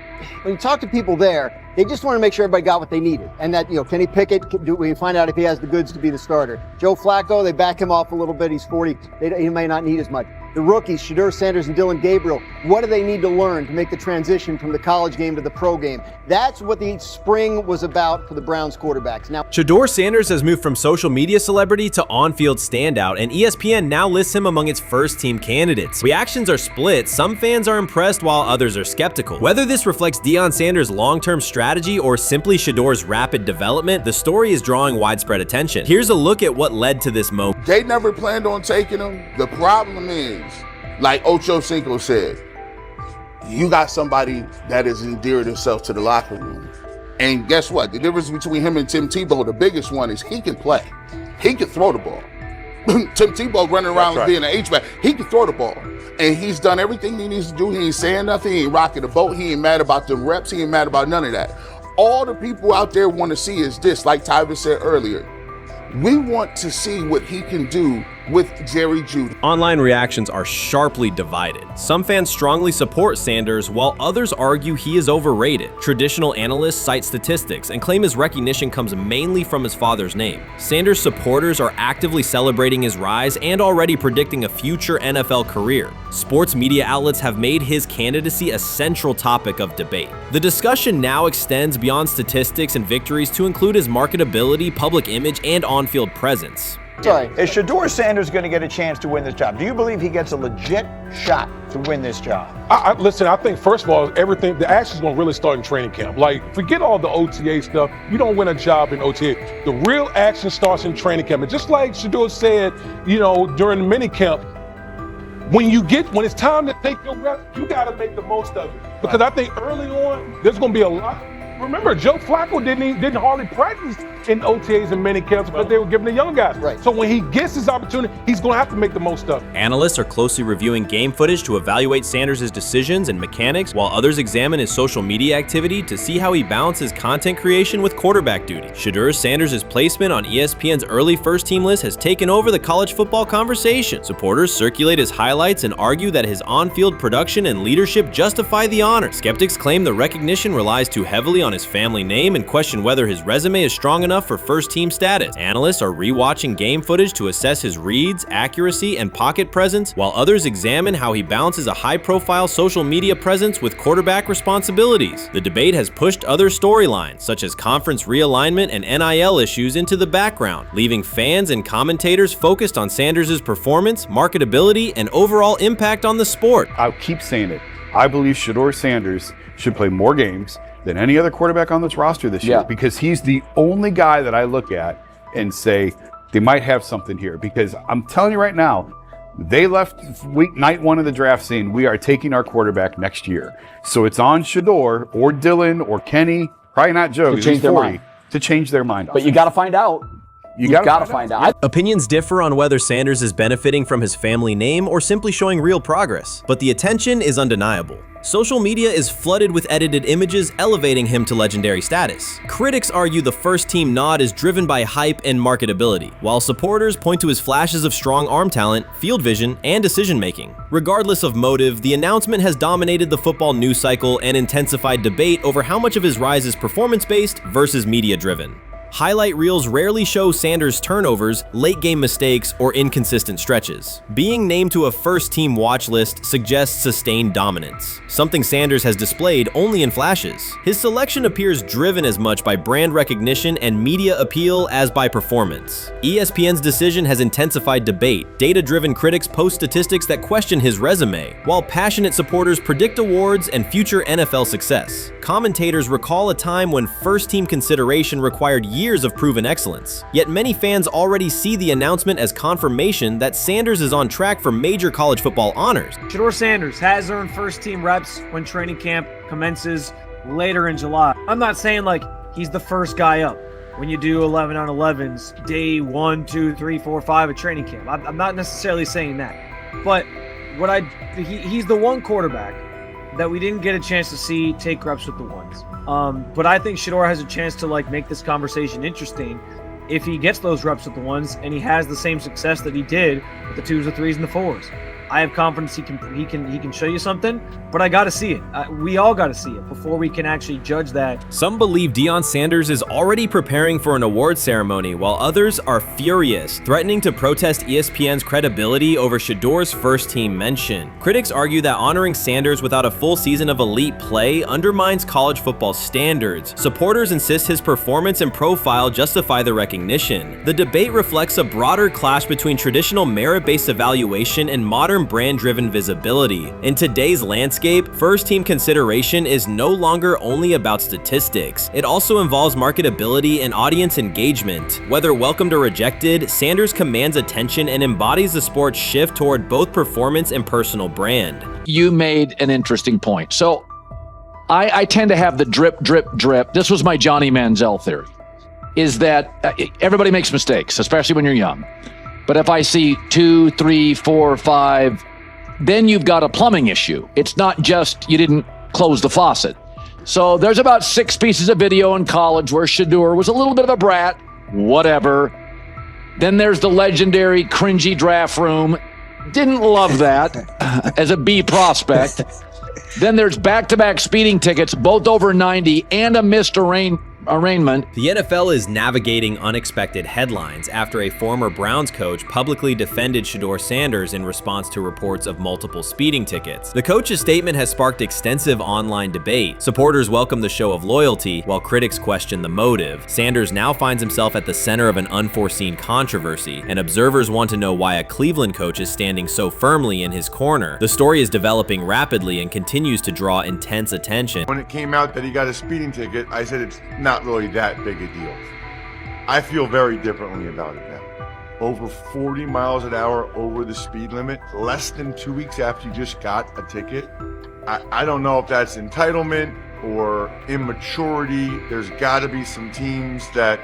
when you talk to people there, they just want to make sure everybody got what they needed. And that, Kenny Pickett, we find out if he has the goods to be the starter. Joe Flacco, they back him off a little bit. He's 40. He may not need as much. The rookies, Shedeur Sanders and Dylan Gabriel, what do they need to learn to make the transition from the college game to the pro game? That's what the spring was about for the Browns quarterbacks. Now, Shedeur Sanders has moved from social media celebrity to on-field standout, and ESPN now lists him among its first-team candidates. Reactions are split. Some fans are impressed while others are skeptical. Whether this reflects Deion Sanders' long-term strategy or simply Shedeur's rapid development, the story is drawing widespread attention. Here's a look at what led to this moment. They never planned on taking him. The problem is, like Ocho Cinco said, you got somebody that has endeared himself to the locker room. And guess what? The difference between him and Tim Tebow, the biggest one, is he can play. He can throw the ball. Tim Tebow running around being an H-back, he can throw the ball. And he's done everything he needs to do. He ain't saying nothing. He ain't rocking the boat. He ain't mad about the reps. He ain't mad about none of that. All the people out there want to see is this, like Tyler said earlier. We want to see what he can do with Jerry Jeudy. Online reactions are sharply divided. Some fans strongly support Sanders, while others argue he is overrated. Traditional analysts cite statistics and claim his recognition comes mainly from his father's name. Sanders supporters are actively celebrating his rise and already predicting a future NFL career. Sports media outlets have made his candidacy a central topic of debate. The discussion now extends beyond statistics and victories to include his marketability, public image, and on-field presence. Sorry, is Shedeur Sanders going to get a chance to win this job? Do you believe he gets a legit shot to win this job? Listen, I think first of all, the action's going to really start in training camp. Like, forget all the OTA stuff. You don't win a job in OTA. The real action starts in training camp. And just like Shedeur said, during the mini camp, when it's time to take your rep, you got to make the most of it. Because I think early on, there's going to be a lot. Remember, Joe Flacco didn't hardly practice in OTAs and mini camps because they were giving the young guys. Right. So when he gets his opportunity, he's going to have to make the most of it. Analysts are closely reviewing game footage to evaluate Sanders' decisions and mechanics, while others examine his social media activity to see how he balances content creation with quarterback duty. Shedeur Sanders' placement on ESPN's early first-team list has taken over the college football conversation. Supporters circulate his highlights and argue that his on-field production and leadership justify the honor. Skeptics claim the recognition relies too heavily on his family name and question whether his resume is strong enough for first-team status. Analysts are rewatching game footage to assess his reads, accuracy, and pocket presence, while others examine how he balances a high-profile social media presence with quarterback responsibilities. The debate has pushed other storylines, such as conference realignment and NIL issues, into the background, leaving fans and commentators focused on Sanders' performance, marketability, and overall impact on the sport. I'll keep saying it. I believe Shedeur Sanders should play more games than any other quarterback on this roster this year, because he's the only guy that I look at and say they might have something here. Because I'm telling you right now, they left night one of the draft saying we are taking our quarterback next year. So it's on Shedeur or Dylan or Kenny, probably not Joe, to change their mind. To change their mind. But you got to find out. You gotta find out. Opinions differ on whether Sanders is benefiting from his family name or simply showing real progress, but the attention is undeniable. Social media is flooded with edited images elevating him to legendary status. Critics argue the first-team nod is driven by hype and marketability, while supporters point to his flashes of strong arm talent, field vision, and decision-making. Regardless of motive, the announcement has dominated the football news cycle and intensified debate over how much of his rise is performance-based versus media-driven. Highlight reels rarely show Sanders' turnovers, late-game mistakes, or inconsistent stretches. Being named to a first-team watch list suggests sustained dominance, something Sanders has displayed only in flashes. His selection appears driven as much by brand recognition and media appeal as by performance. ESPN's decision has intensified debate. Data-driven critics post statistics that question his resume, while passionate supporters predict awards and future NFL success. Commentators recall a time when first-team consideration required years of proven excellence. Yet many fans already see the announcement as confirmation that Sanders is on track for major college football honors. Shedeur Sanders has earned first-team reps when training camp commences later in July. I'm not saying like he's the first guy up when you do 11 on 11s day 1, 2, 3, 4, 5 at training camp. I'm not necessarily saying that, but he's the one quarterback that we didn't get a chance to see take reps with the ones. But I think Shedeur has a chance to make this conversation interesting if he gets those reps with the ones and he has the same success that he did with the 2s, the 3s, and the 4s. I have confidence he can show you something, but I got to see it. We all got to see it before we can actually judge that. Some believe Deion Sanders is already preparing for an award ceremony, while others are furious, threatening to protest ESPN's credibility over Shedeur's first-team mention. Critics argue that honoring Sanders without a full season of elite play undermines college football standards. Supporters insist his performance and profile justify the recognition. The debate reflects a broader clash between traditional merit-based evaluation and modern brand-driven visibility. In today's landscape, first-team consideration is no longer only about statistics. It also involves marketability and audience engagement. Whether welcomed or rejected, Sanders commands attention and embodies the sport's shift toward both performance and personal brand. You made an interesting point. So I tend to have the drip, drip, drip. This was my Johnny Manziel theory, is that everybody makes mistakes, especially when you're young. But if I see 2, 3, 4, 5, then you've got a plumbing issue. It's not just you didn't close the faucet. So there's about 6 pieces of video in college where Shedeur was a little bit of a brat, whatever. Then there's the legendary cringy draft room. Didn't love that as a B prospect. Then there's back-to-back speeding tickets, both over 90, and a missed arraignment. The NFL is navigating unexpected headlines after a former Browns coach publicly defended Shedeur Sanders in response to reports of multiple speeding tickets. The coach's statement has sparked extensive online debate. Supporters welcome the show of loyalty, while critics question the motive. Sanders now finds himself at the center of an unforeseen controversy, and observers want to know why a Cleveland coach is standing so firmly in his corner. The story is developing rapidly and continues to draw intense attention. When it came out that he got a speeding ticket, I said it's not really that big a deal. I feel very differently about it now. Over 40 miles an hour over the speed limit, less than 2 weeks after you just got a ticket. I don't know if that's entitlement or immaturity. There's got to be some teams that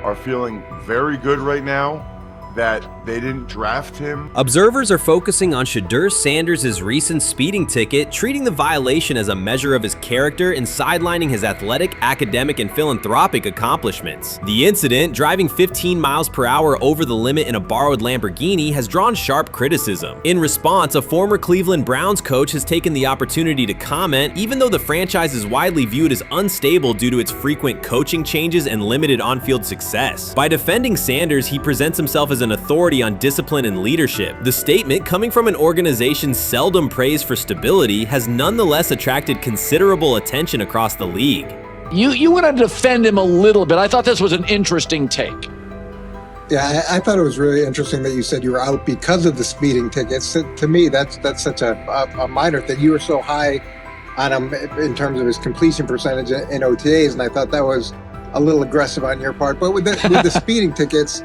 are feeling very good right now that they didn't draft him. Observers are focusing on Shedeur Sanders' recent speeding ticket, treating the violation as a measure of his character and sidelining his athletic, academic, and philanthropic accomplishments. The incident, driving 15 miles per hour over the limit in a borrowed Lamborghini, has drawn sharp criticism. In response, a former Cleveland Browns coach has taken the opportunity to comment, even though the franchise is widely viewed as unstable due to its frequent coaching changes and limited on-field success. By defending Sanders, he presents himself as an authority on discipline and leadership. The statement, coming from an organization seldom praised for stability, has nonetheless attracted considerable attention across the league. You want to defend him a little bit. I thought this was an interesting take. Yeah, I thought it was really interesting that you said you were out because of the speeding tickets. To me, that's such a minor thing. You were so high on him in terms of his completion percentage in OTAs, and I thought that was a little aggressive on your part. But with the speeding tickets,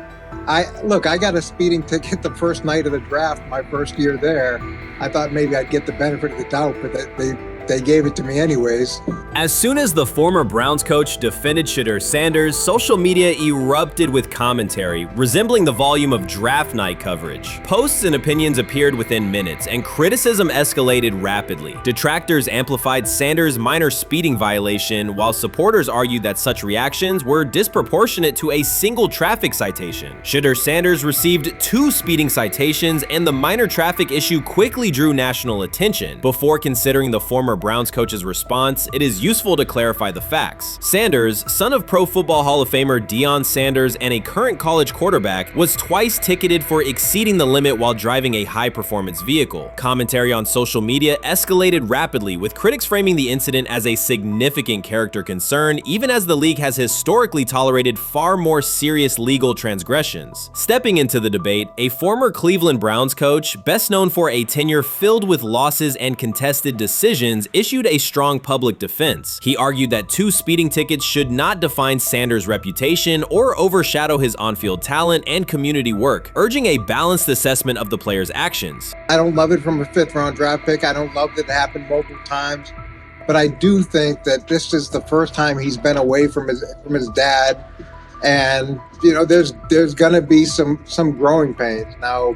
I got a speeding ticket the first night of the draft, my first year there. I thought maybe I'd get the benefit of the doubt, but they gave it to me anyways. As soon as the former Browns coach defended Shedeur Sanders, social media erupted with commentary, resembling the volume of draft night coverage. Posts and opinions appeared within minutes, and criticism escalated rapidly. Detractors amplified Sanders' minor speeding violation, while supporters argued that such reactions were disproportionate to a single traffic citation. Shedeur Sanders received 2 speeding citations, and the minor traffic issue quickly drew national attention. Before considering the former Browns coach's response, it is useful to clarify the facts. Sanders, son of Pro Football Hall of Famer Deion Sanders and a current college quarterback, was twice ticketed for exceeding the limit while driving a high-performance vehicle. Commentary on social media escalated rapidly, with critics framing the incident as a significant character concern, even as the league has historically tolerated far more serious legal transgressions. Stepping into the debate, a former Cleveland Browns coach, best known for a tenure filled with losses and contested decisions, issued a strong public defense. He argued that 2 speeding tickets should not define Sanders' reputation or overshadow his on-field talent and community work, urging a balanced assessment of the player's actions. I don't love it from a 5th-round draft pick. I don't love that it happened multiple times, but I do think that this is the first time he's been away from his dad, and there's gonna be some growing pains now.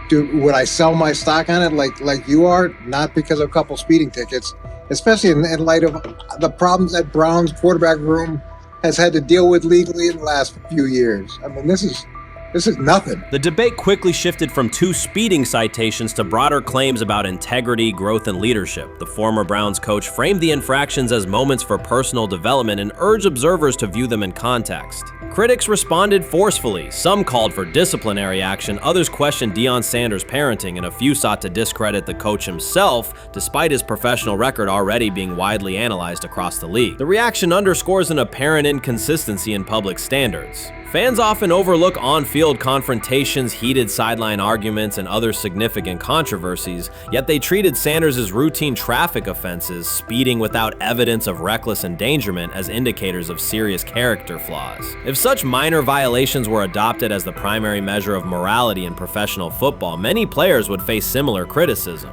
Would I sell my stock on it like you are? Not because of a couple speeding tickets, especially in light of the problems that Brown's quarterback room has had to deal with legally in the last few years. I mean, this is nothing. The debate quickly shifted from 2 speeding citations to broader claims about integrity, growth, and leadership. The former Browns coach framed the infractions as moments for personal development and urged observers to view them in context. Critics responded forcefully. Some called for disciplinary action, others questioned Deion Sanders' parenting, and a few sought to discredit the coach himself, despite his professional record already being widely analyzed across the league. The reaction underscores an apparent inconsistency in public standards. Fans often overlook on-field confrontations, heated sideline arguments, and other significant controversies, yet they treated Sanders' routine traffic offenses, speeding without evidence of reckless endangerment, as indicators of serious character flaws. If such minor violations were adopted as the primary measure of morality in professional football, many players would face similar criticism.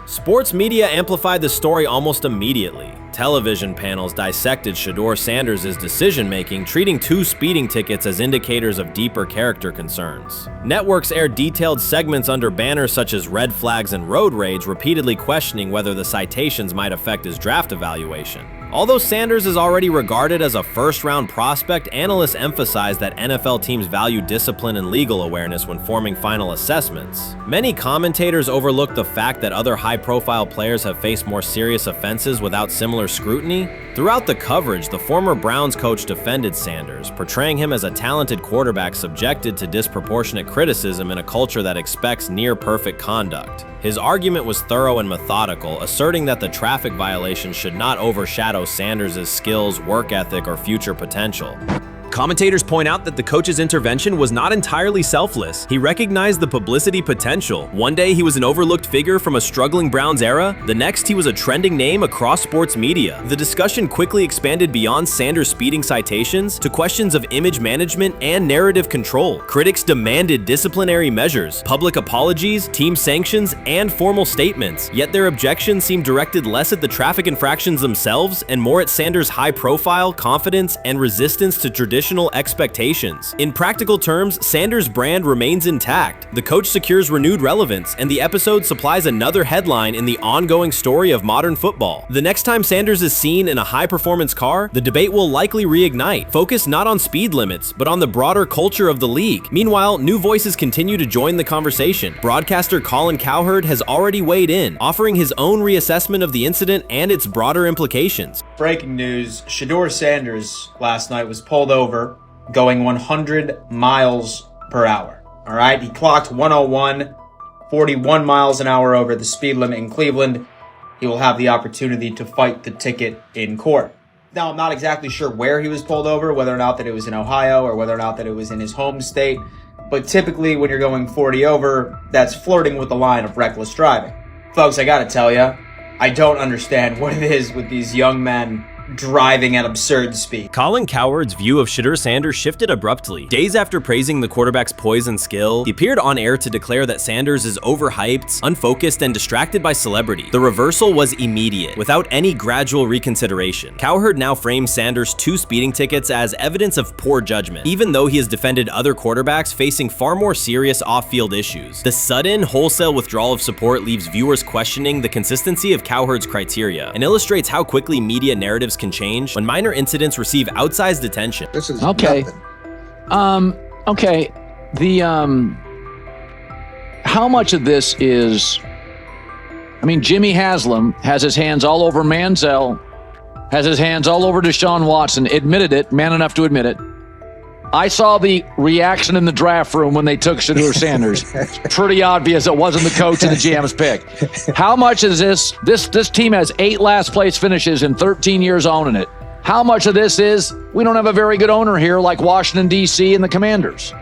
Sports media amplified the story almost immediately. Television panels dissected Shedeur Sanders' decision-making, treating 2 speeding tickets as indicators of deeper character concerns. Networks aired detailed segments under banners such as red flags and road rage, repeatedly questioning whether the citations might affect his draft evaluation. Although Sanders is already regarded as a first-round prospect, analysts emphasize that NFL teams value discipline and legal awareness when forming final assessments. Many commentators overlook the fact that other high-profile players have faced more serious offenses without similar scrutiny. Throughout the coverage, the former Browns coach defended Sanders, portraying him as a talented quarterback subjected to disproportionate criticism in a culture that expects near-perfect conduct. His argument was thorough and methodical, asserting that the traffic violation should not overshadow Sanders' skills, work ethic, or future potential. Commentators point out that the coach's intervention was not entirely selfless. He recognized the publicity potential. One day he was an overlooked figure from a struggling Browns era, the next he was a trending name across sports media. The discussion quickly expanded beyond Sanders' speeding citations to questions of image management and narrative control. Critics demanded disciplinary measures, public apologies, team sanctions, and formal statements, yet their objections seemed directed less at the traffic infractions themselves and more at Sanders' high profile, confidence, and resistance to traditional expectations. In practical terms, Sanders' brand remains intact. The coach secures renewed relevance, and the episode supplies another headline in the ongoing story of modern football. The next time Sanders is seen in a high-performance car, the debate will likely reignite, focused not on speed limits, but on the broader culture of the league. Meanwhile, new voices continue to join the conversation. Broadcaster Colin Cowherd has already weighed in, offering his own reassessment of the incident and its broader implications. Breaking news, Shedeur Sanders last night was pulled over going 100 miles per hour. All right, he clocked 101, 41 miles an hour over the speed limit in Cleveland. He will have the opportunity to fight the ticket in court. Now, I'm not exactly sure where he was pulled over, whether or not that it was in Ohio or whether or not that it was in his home state. But typically when you're going 40 over, that's flirting with the line of reckless driving. Folks, I gotta tell you, I don't understand what it is with these young men driving at absurd speed. Colin Cowherd's view of Shedeur Sanders shifted abruptly. Days after praising the quarterback's poise and skill, he appeared on air to declare that Sanders is overhyped, unfocused, and distracted by celebrity. The reversal was immediate, without any gradual reconsideration. Cowherd now frames Sanders' 2 speeding tickets as evidence of poor judgment, even though he has defended other quarterbacks facing far more serious off-field issues. The sudden, wholesale withdrawal of support leaves viewers questioning the consistency of Cowherd's criteria and illustrates how quickly media narratives can change when minor incidents receive outsized attention. This is okay. Okay. How much of this is? I mean, Jimmy Haslam has his hands all over Manziel, has his hands all over Deshaun Watson. Admitted it, man enough to admit it. I saw the reaction in the draft room when they took Shedeur Sanders. It's pretty obvious it wasn't the coach and the GM's pick. How much is this? This team has 8 last place finishes in 13 years owning it. How much of this is we don't have a very good owner here like Washington, D.C. and the Commanders?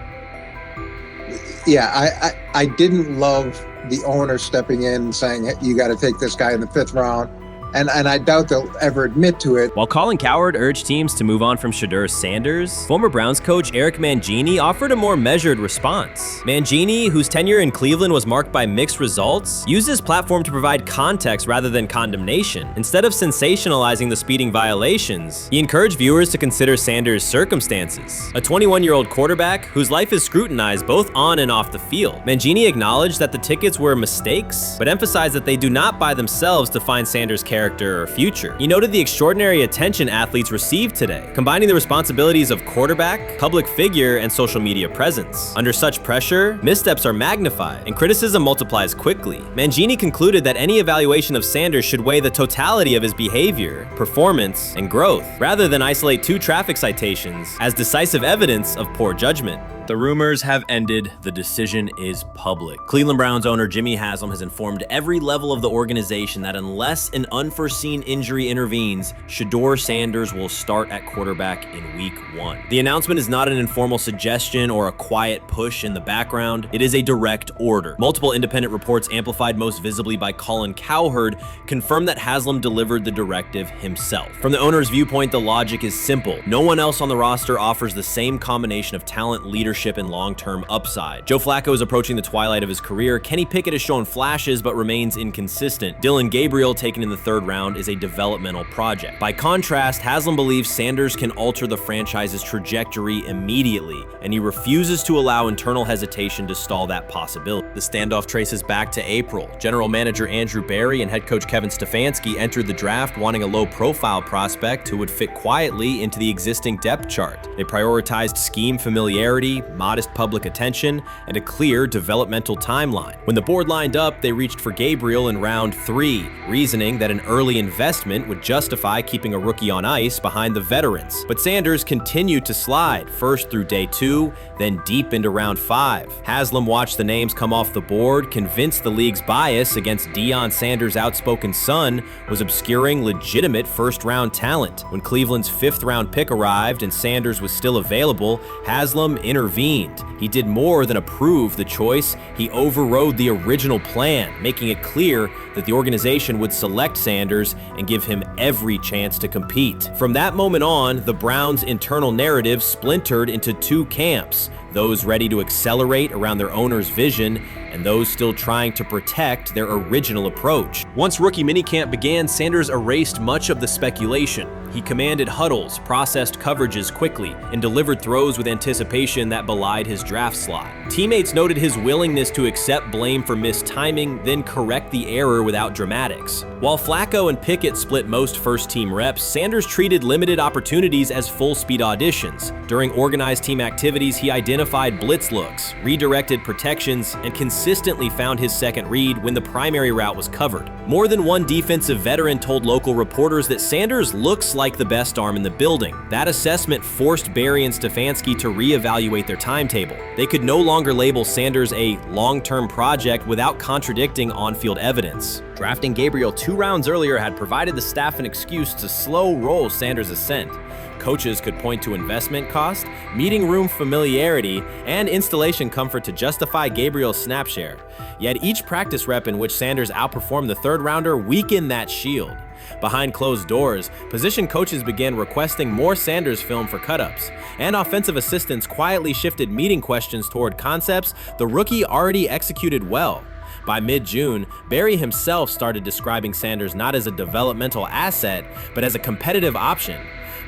Yeah, I didn't love the owner stepping in and saying, hey, you got to take this guy in the 5th round. And I doubt they'll ever admit to it. While Colin Cowherd urged teams to move on from Shedeur Sanders, former Browns coach Eric Mangini offered a more measured response. Mangini, whose tenure in Cleveland was marked by mixed results, used his platform to provide context rather than condemnation. Instead of sensationalizing the speeding violations, he encouraged viewers to consider Sanders' circumstances. A 21-year-old quarterback whose life is scrutinized both on and off the field. Mangini acknowledged that the tickets were mistakes, but emphasized that they do not by themselves define Sanders' character or future. He noted the extraordinary attention athletes received today, combining the responsibilities of quarterback, public figure, and social media presence. Under such pressure, missteps are magnified, and criticism multiplies quickly. Mangini concluded that any evaluation of Sanders should weigh the totality of his behavior, performance, and growth, rather than isolate 2 traffic citations as decisive evidence of poor judgment. The rumors have ended. The decision is public. Cleveland Browns owner Jimmy Haslam has informed every level of the organization that unless an unforeseen injury intervenes, Shedeur Sanders will start at quarterback in week 1. The announcement is not an informal suggestion or a quiet push in the background. It is a direct order. Multiple independent reports, amplified most visibly by Colin Cowherd, confirm that Haslam delivered the directive himself. From the owner's viewpoint, the logic is simple. No one else on the roster offers the same combination of talent, leadership, leadership and long-term upside. Joe Flacco is approaching the twilight of his career. Kenny Pickett has shown flashes but remains inconsistent. Dylan Gabriel, taken in the 3rd round, is a developmental project. By contrast, Haslam believes Sanders can alter the franchise's trajectory immediately, and he refuses to allow internal hesitation to stall that possibility. The standoff traces back to April. General Manager Andrew Barry and head coach Kevin Stefanski entered the draft wanting a low-profile prospect who would fit quietly into the existing depth chart. They prioritized scheme familiarity, modest public attention, and a clear developmental timeline. When the board lined up, they reached for Gabriel in round 3, reasoning that an early investment would justify keeping a rookie on ice behind the veterans. But Sanders continued to slide, first through day 2, then deep into round 5. Haslam watched the names come off the board, convinced the league's bias against Deion Sanders' outspoken son was obscuring legitimate first-round talent. When Cleveland's 5th-round pick arrived and Sanders was still available, Haslam intervened. He did more than approve the choice, he overrode the original plan, making it clear that the organization would select Sanders and give him every chance to compete. From that moment on, the Browns' internal narrative splintered into 2 camps, those ready to accelerate around their owner's vision and those still trying to protect their original approach. Once rookie minicamp began, Sanders erased much of the speculation. He commanded huddles, processed coverages quickly, and delivered throws with anticipation that belied his draft slot. Teammates noted his willingness to accept blame for missed timing, then correct the error without dramatics. While Flacco and Pickett split most first-team reps, Sanders treated limited opportunities as full-speed auditions. During organized team activities, he identified blitz looks, redirected protections, and consistently found his second read when the primary route was covered. More than one defensive veteran told local reporters that Sanders looks like the best arm in the building. That assessment forced Barry and Stefanski to reevaluate their timetable. They could no longer label Sanders a long-term project without contradicting on-field evidence. Drafting Gabriel 2 rounds earlier had provided the staff an excuse to slow roll Sanders' ascent. Coaches could point to investment cost, meeting room familiarity, and installation comfort to justify Gabriel's snap share. Yet each practice rep in which Sanders outperformed the 3rd rounder weakened that shield. Behind closed doors, position coaches began requesting more Sanders film for cut-ups, and offensive assistants quietly shifted meeting questions toward concepts the rookie already executed well. By mid-June, Barry himself started describing Sanders not as a developmental asset, but as a competitive option.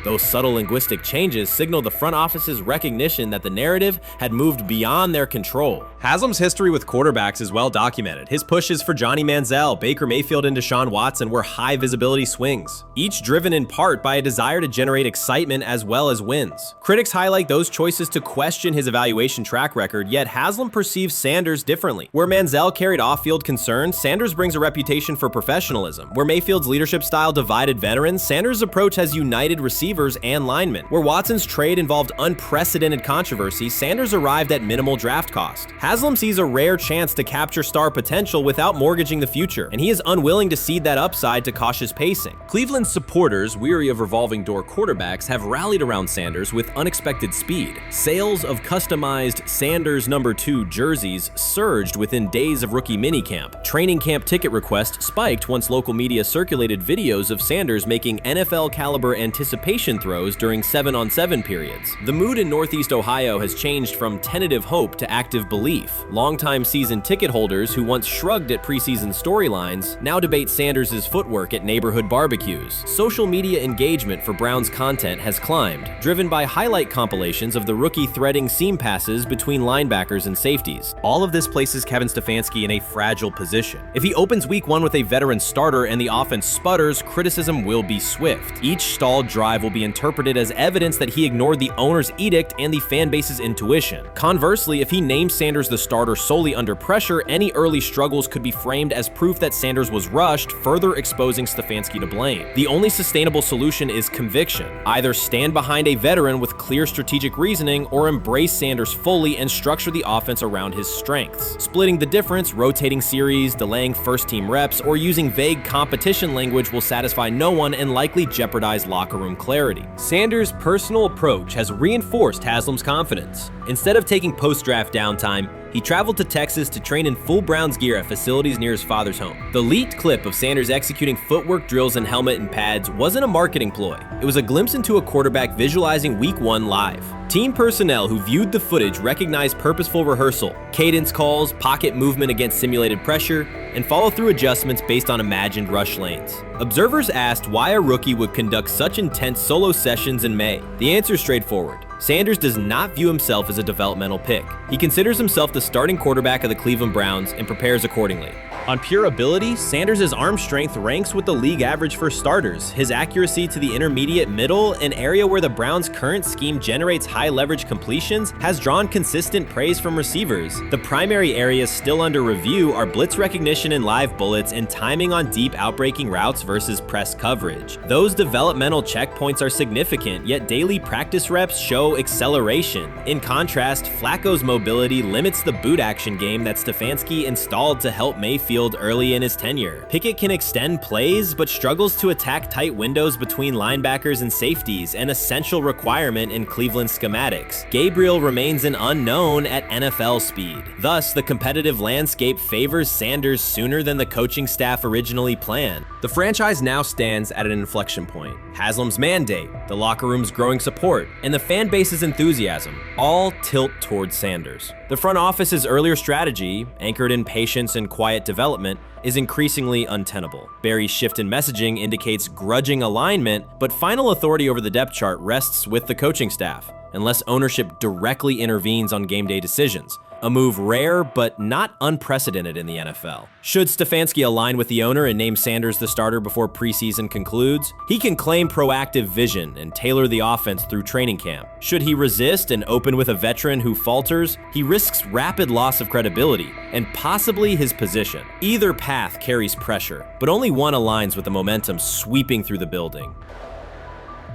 Those subtle linguistic changes signaled the front office's recognition that the narrative had moved beyond their control. Haslam's history with quarterbacks is well documented. His pushes for Johnny Manziel, Baker Mayfield, and Deshaun Watson were high-visibility swings, each driven in part by a desire to generate excitement as well as wins. Critics highlight those choices to question his evaluation track record, yet Haslam perceives Sanders differently. Where Manziel carried off-field concerns, Sanders brings a reputation for professionalism. Where Mayfield's leadership style divided veterans, Sanders' approach has united receivers and linemen. Where Watson's trade involved unprecedented controversy, Sanders arrived at minimal draft cost. Haslam sees a rare chance to capture star potential without mortgaging the future, and he is unwilling to cede that upside to cautious pacing. Cleveland supporters, weary of revolving door quarterbacks, have rallied around Sanders with unexpected speed. Sales of customized Sanders number 2 jerseys surged within days of rookie minicamp. Training camp ticket requests spiked once local media circulated videos of Sanders making NFL-caliber anticipation throws during 7-on-7 periods. The mood in Northeast Ohio has changed from tentative hope to active belief. Longtime season ticket holders who once shrugged at preseason storylines now debate Sanders' footwork at neighborhood barbecues. Social media engagement for Browns content has climbed, driven by highlight compilations of the rookie threading seam passes between linebackers and safeties. All of this places Kevin Stefanski in a fragile position. If he opens week 1 with a veteran starter and the offense sputters, criticism will be swift. Each stalled drive will be interpreted as evidence that he ignored the owner's edict and the fan base's intuition. Conversely, if he names Sanders the starter solely under pressure, any early struggles could be framed as proof that Sanders was rushed, further exposing Stefanski to blame. The only sustainable solution is conviction. Either stand behind a veteran with clear strategic reasoning or embrace Sanders fully and structure the offense around his strengths. Splitting the difference, rotating series, delaying first-team reps, or using vague competition language will satisfy no one and likely jeopardize locker room clarity. Sanders' personal approach has reinforced Haslam's confidence. Instead of taking post-draft downtime, He traveled to Texas to train in full Browns gear at facilities near his father's home. The leaked clip of Sanders executing footwork drills in helmet and pads wasn't a marketing ploy. It was a glimpse into a quarterback visualizing Week 1 live. Team personnel who viewed the footage recognized purposeful rehearsal, cadence calls, pocket movement against simulated pressure, and follow-through adjustments based on imagined rush lanes. Observers asked why a rookie would conduct such intense solo sessions in May. The answer is straightforward. Sanders does not view himself as a developmental pick. He considers himself the starting quarterback of the Cleveland Browns and prepares accordingly. On pure ability, Sanders' arm strength ranks with the league average for starters. His accuracy to the intermediate middle, an area where the Browns' current scheme generates high leverage completions, has drawn consistent praise from receivers. The primary areas still under review are blitz recognition and live bullets and timing on deep outbreaking routes versus press coverage. Those developmental checkpoints are significant, yet daily practice reps show acceleration. In contrast, Flacco's mobility limits the boot action game that Stefanski installed to help Mayfield early in his tenure. Pickett can extend plays, but struggles to attack tight windows between linebackers and safeties, an essential requirement in Cleveland schematics. Gabriel remains an unknown at NFL speed. Thus, the competitive landscape favors Sanders sooner than the coaching staff originally planned. The franchise now stands at an inflection point. Haslam's mandate, the locker room's growing support, and the fan base's enthusiasm all tilt towards Sanders. The front office's earlier strategy, anchored in patience and quiet development, is increasingly untenable. Barry's shift in messaging indicates grudging alignment, but final authority over the depth chart rests with the coaching staff, unless ownership directly intervenes on game day decisions. A move rare but not unprecedented in the NFL. Should Stefanski align with the owner and name Sanders the starter before preseason concludes, he can claim proactive vision and tailor the offense through training camp. Should he resist and open with a veteran who falters, he risks rapid loss of credibility and possibly his position. Either path carries pressure, but only one aligns with the momentum sweeping through the building.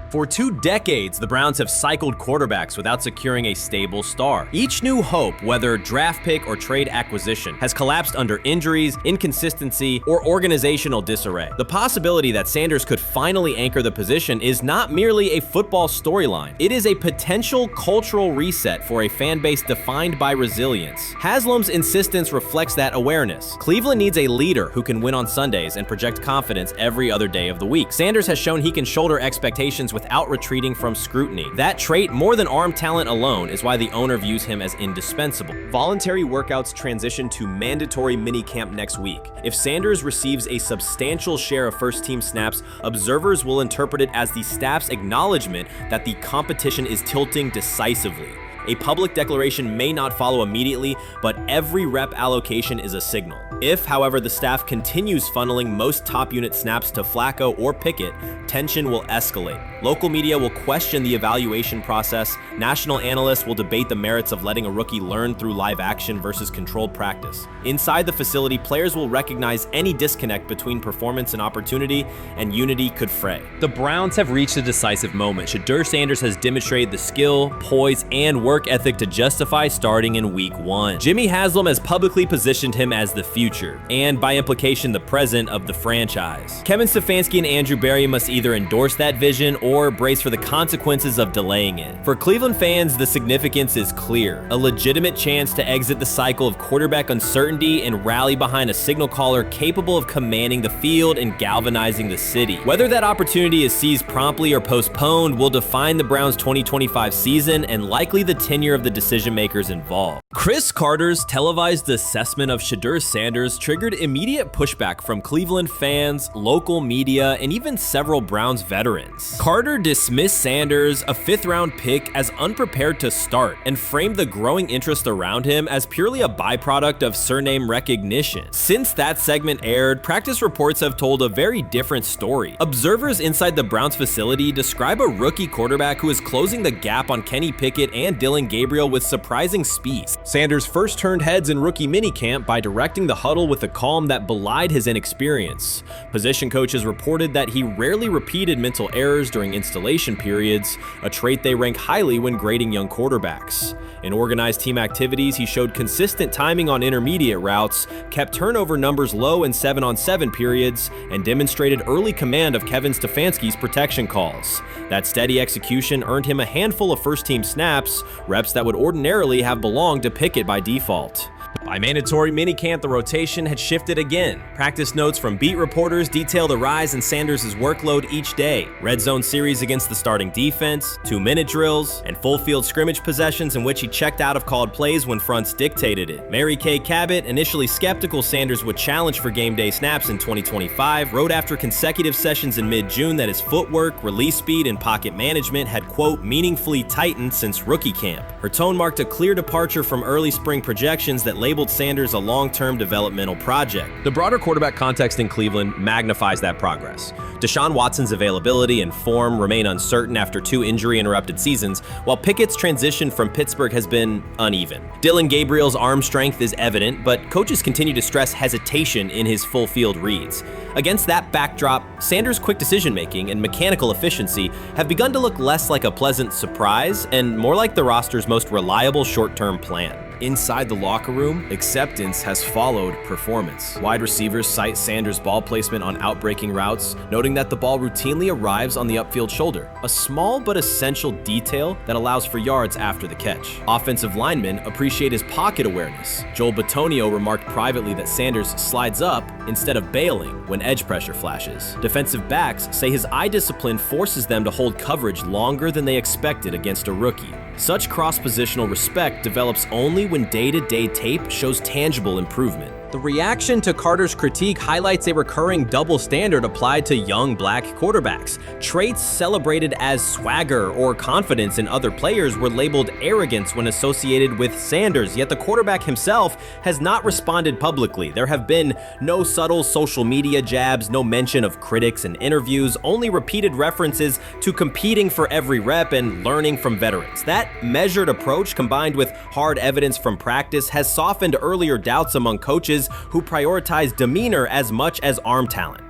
For 2 decades, the Browns have cycled quarterbacks without securing a stable star. Each new hope, whether draft pick or trade acquisition, has collapsed under injuries, inconsistency, or organizational disarray. The possibility that Sanders could finally anchor the position is not merely a football storyline. It is a potential cultural reset for a fan base defined by resilience. Haslam's insistence reflects that awareness. Cleveland needs a leader who can win on Sundays and project confidence every other day of the week. Sanders has shown he can shoulder expectations without retreating from scrutiny. That trait, more than arm talent alone, is why the owner views him as indispensable. Voluntary workouts transition to mandatory minicamp next week. If Sanders receives a substantial share of first-team snaps, observers will interpret it as the staff's acknowledgement that the competition is tilting decisively. A public declaration may not follow immediately, but every rep allocation is a signal. If, however, the staff continues funneling most top unit snaps to Flacco or Pickett, tension will escalate. Local media will question the evaluation process. National analysts will debate the merits of letting a rookie learn through live action versus controlled practice. Inside the facility, players will recognize any disconnect between performance and opportunity, and unity could fray. The Browns have reached a decisive moment. Shedeur Sanders has demonstrated the skill, poise, and work ethic to justify starting in Week 1. Jimmy Haslam has publicly positioned him as the future, and by implication the present of the franchise. Kevin Stefanski and Andrew Berry must either endorse that vision or brace for the consequences of delaying it. For Cleveland fans, the significance is clear. A legitimate chance to exit the cycle of quarterback uncertainty and rally behind a signal caller capable of commanding the field and galvanizing the city. Whether that opportunity is seized promptly or postponed will define the Browns' 2025 season and likely the tenure of the decision makers involved. Chris Carter's televised assessment of Shedeur Sanders triggered immediate pushback from Cleveland fans, local media, and even several Browns veterans. Carter dismissed Sanders, a 5th-round pick, as unprepared to start and framed the growing interest around him as purely a byproduct of surname recognition. Since that segment aired, practice reports have told a very different story. Observers inside the Browns facility describe a rookie quarterback who is closing the gap on Kenny Pickett and Dylan Gabriel with surprising speed. Sanders first turned heads in rookie minicamp by directing the huddle with a calm that belied his inexperience. Position coaches reported that he rarely repeated mental errors during during installation periods, a trait they rank highly when grading young quarterbacks. In organized team activities, he showed consistent timing on intermediate routes, kept turnover numbers low in 7-on-7 periods, and demonstrated early command of Kevin Stefanski's protection calls. That steady execution earned him a handful of first-team snaps, reps that would ordinarily have belonged to Pickett by default. By mandatory minicamp, the rotation had shifted again. Practice notes from beat reporters detail the rise in Sanders' workload each day. Red zone series against the starting defense, 2-minute drills, and full field scrimmage possessions in which he checked out of called plays when fronts dictated it. Mary Kay Cabot, initially skeptical Sanders would challenge for game day snaps in 2025, wrote after consecutive sessions in mid-June that his footwork, release speed, and pocket management had, quote, meaningfully tightened since rookie camp. Her tone marked a clear departure from early spring projections that labeled Sanders a long-term developmental project. The broader quarterback context in Cleveland magnifies that progress. Deshaun Watson's availability and form remain uncertain after 2 injury-interrupted seasons, while Pickett's transition from Pittsburgh has been uneven. Dylan Gabriel's arm strength is evident, but coaches continue to stress hesitation in his full-field reads. Against that backdrop, Sanders' quick decision-making and mechanical efficiency have begun to look less like a pleasant surprise and more like the roster's most reliable short-term plan. Inside the locker room, acceptance has followed performance. Wide receivers cite Sanders' ball placement on outbreaking routes, noting that the ball routinely arrives on the upfield shoulder, a small but essential detail that allows for yards after the catch. Offensive linemen appreciate his pocket awareness. Joel Bitonio remarked privately that Sanders slides up instead of bailing when edge pressure flashes. Defensive backs say his eye discipline forces them to hold coverage longer than they expected against a rookie. Such cross-positional respect develops only when day-to-day tape shows tangible improvement. The reaction to Carter's critique highlights a recurring double standard applied to young black quarterbacks. Traits celebrated as swagger or confidence in other players were labeled arrogance when associated with Sanders, yet the quarterback himself has not responded publicly. There have been no subtle social media jabs, no mention of critics and interviews, only repeated references to competing for every rep and learning from veterans. That measured approach, combined with hard evidence from practice, has softened earlier doubts among coaches who prioritize demeanor as much as arm talent.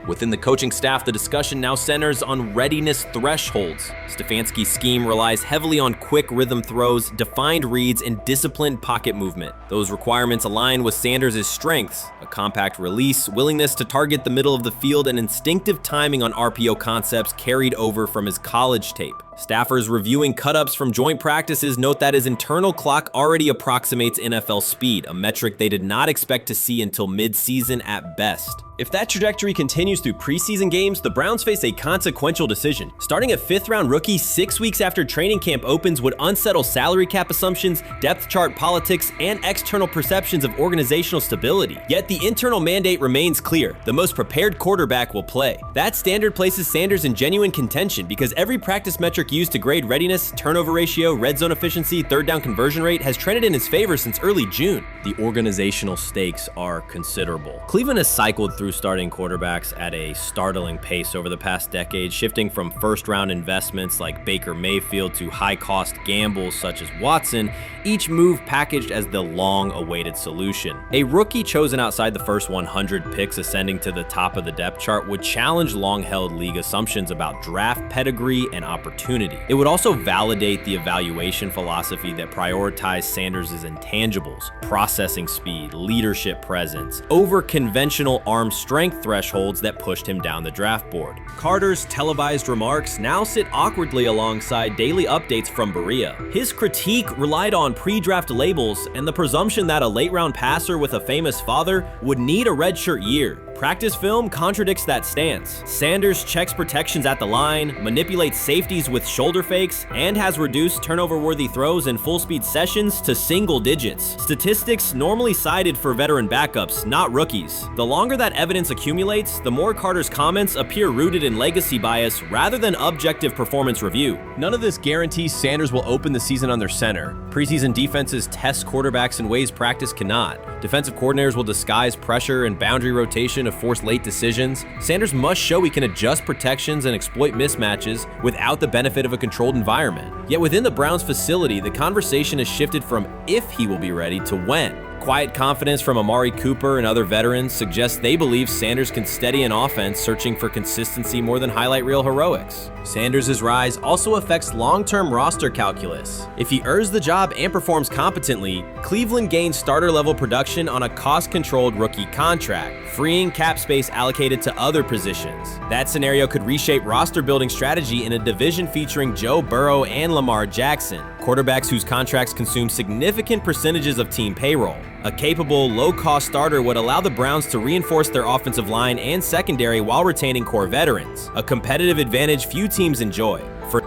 Within the coaching staff, the discussion now centers on readiness thresholds. Stefanski's scheme relies heavily on quick rhythm throws, defined reads, and disciplined pocket movement. Those requirements align with Sanders' strengths: a compact release, willingness to target the middle of the field, and instinctive timing on RPO concepts carried over from his college tape. Staffers reviewing cut-ups from joint practices note that his internal clock already approximates NFL speed, a metric they did not expect to see until mid-season at best. If that trajectory continues through preseason games, the Browns face a consequential decision. Starting a 5th-round rookie 6 weeks after training camp opens would unsettle salary cap assumptions, depth chart politics, and external perceptions of organizational stability. Yet the internal mandate remains clear: the most prepared quarterback will play. That standard places Sanders in genuine contention because every practice metric used to grade readiness, turnover ratio, red zone efficiency, third down conversion rate has trended in his favor since early June. The organizational stakes are considerable. Cleveland has cycled through starting quarterbacks at a startling pace over the past decade, shifting from first-round investments like Baker Mayfield to high-cost gambles such as Watson, each move packaged as the long-awaited solution. A rookie chosen outside the first 100 picks ascending to the top of the depth chart would challenge long-held league assumptions about draft pedigree and opportunity. It would also validate the evaluation philosophy that prioritized Sanders' intangibles: processing speed, leadership presence, over conventional arm strength thresholds that pushed him down the draft board. Carter's televised remarks now sit awkwardly alongside daily updates from Berea. His critique relied on pre-draft labels and the presumption that a late-round passer with a famous father would need a redshirt year. Practice film contradicts that stance. Sanders checks protections at the line, manipulates safeties with shoulder fakes, and has reduced turnover-worthy throws in full-speed sessions to single digits. Statistics normally cited for veteran backups, not rookies. The longer that evidence accumulates, the more Carter's comments appear rooted in legacy bias rather than objective performance review. None of this guarantees Sanders will open the season on their center. Preseason defenses test quarterbacks in ways practice cannot. Defensive coordinators will disguise pressure and boundary rotation to force late decisions. Sanders must show he can adjust protections and exploit mismatches without the benefit of a controlled environment. Yet within the Browns facility, the conversation has shifted from if he will be ready to when. Quiet confidence from Amari Cooper and other veterans suggests they believe Sanders can steady an offense searching for consistency more than highlight reel heroics. Sanders' rise also affects long-term roster calculus. If he earns the job and performs competently, Cleveland gains starter-level production on a cost-controlled rookie contract, freeing cap space allocated to other positions. That scenario could reshape roster-building strategy in a division featuring Joe Burrow and Lamar Jackson, quarterbacks whose contracts consume significant percentages of team payroll. A capable, low-cost starter would allow the Browns to reinforce their offensive line and secondary while retaining core veterans, a competitive advantage few teams enjoy.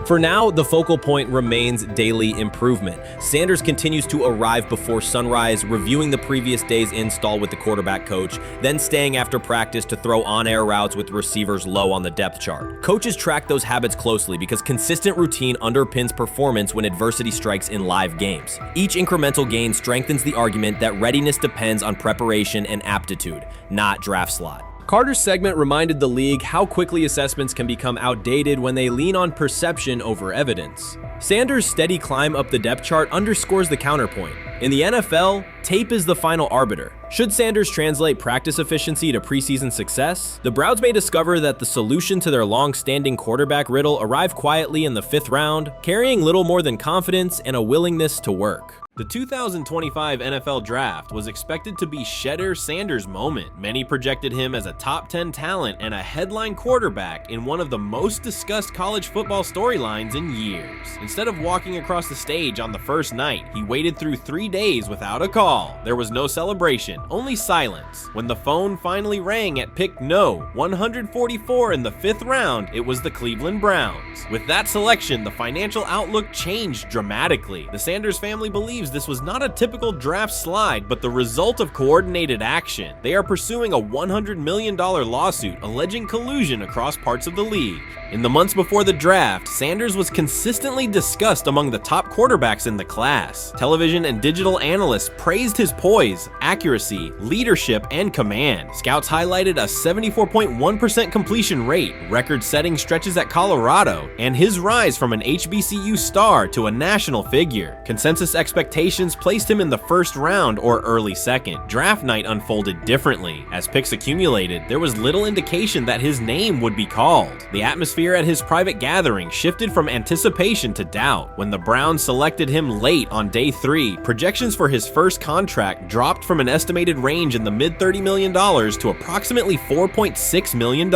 For now, the focal point remains daily improvement. Sanders continues to arrive before sunrise, reviewing the previous day's install with the quarterback coach, then staying after practice to throw on-air routes with receivers low on the depth chart. Coaches track those habits closely because consistent routine underpins performance when adversity strikes in live games. Each incremental gain strengthens the argument that readiness depends on preparation and aptitude, not draft slot. Carter's segment reminded the league how quickly assessments can become outdated when they lean on perception over evidence. Sanders' steady climb up the depth chart underscores the counterpoint. In the NFL, tape is the final arbiter. Should Sanders translate practice efficiency to preseason success, the Browns may discover that the solution to their long-standing quarterback riddle arrived quietly in the 5th round, carrying little more than confidence and a willingness to work. The 2025 NFL Draft was expected to be Shedeur Sanders' moment. Many projected him as a top 10 talent and a headline quarterback in one of the most discussed college football storylines in years. Instead of walking across the stage on the first night, he waited through 3 days without a call. There was no celebration, only silence. When the phone finally rang at pick no. 144 in the 5th round, it was the Cleveland Browns. With that selection, the financial outlook changed dramatically. The Sanders family believes this was not a typical draft slide, but the result of coordinated action. They are pursuing a $100 million lawsuit alleging collusion across parts of the league. In the months before the draft, Sanders was consistently discussed among the top quarterbacks in the class. Television and digital analysts praised his poise, accuracy, leadership, and command. Scouts highlighted a 74.1% completion rate, record-setting stretches at Colorado, and his rise from an HBCU star to a national figure. Consensus expectations placed him in the 1st round or early 2nd. Draft night unfolded differently. As picks accumulated, there was little indication that his name would be called. The atmosphere at his private gathering shifted from anticipation to doubt. When the Browns selected him late on day 3, projections for his first contract dropped from an estimated range in the mid-$30 million to approximately $4.6 million,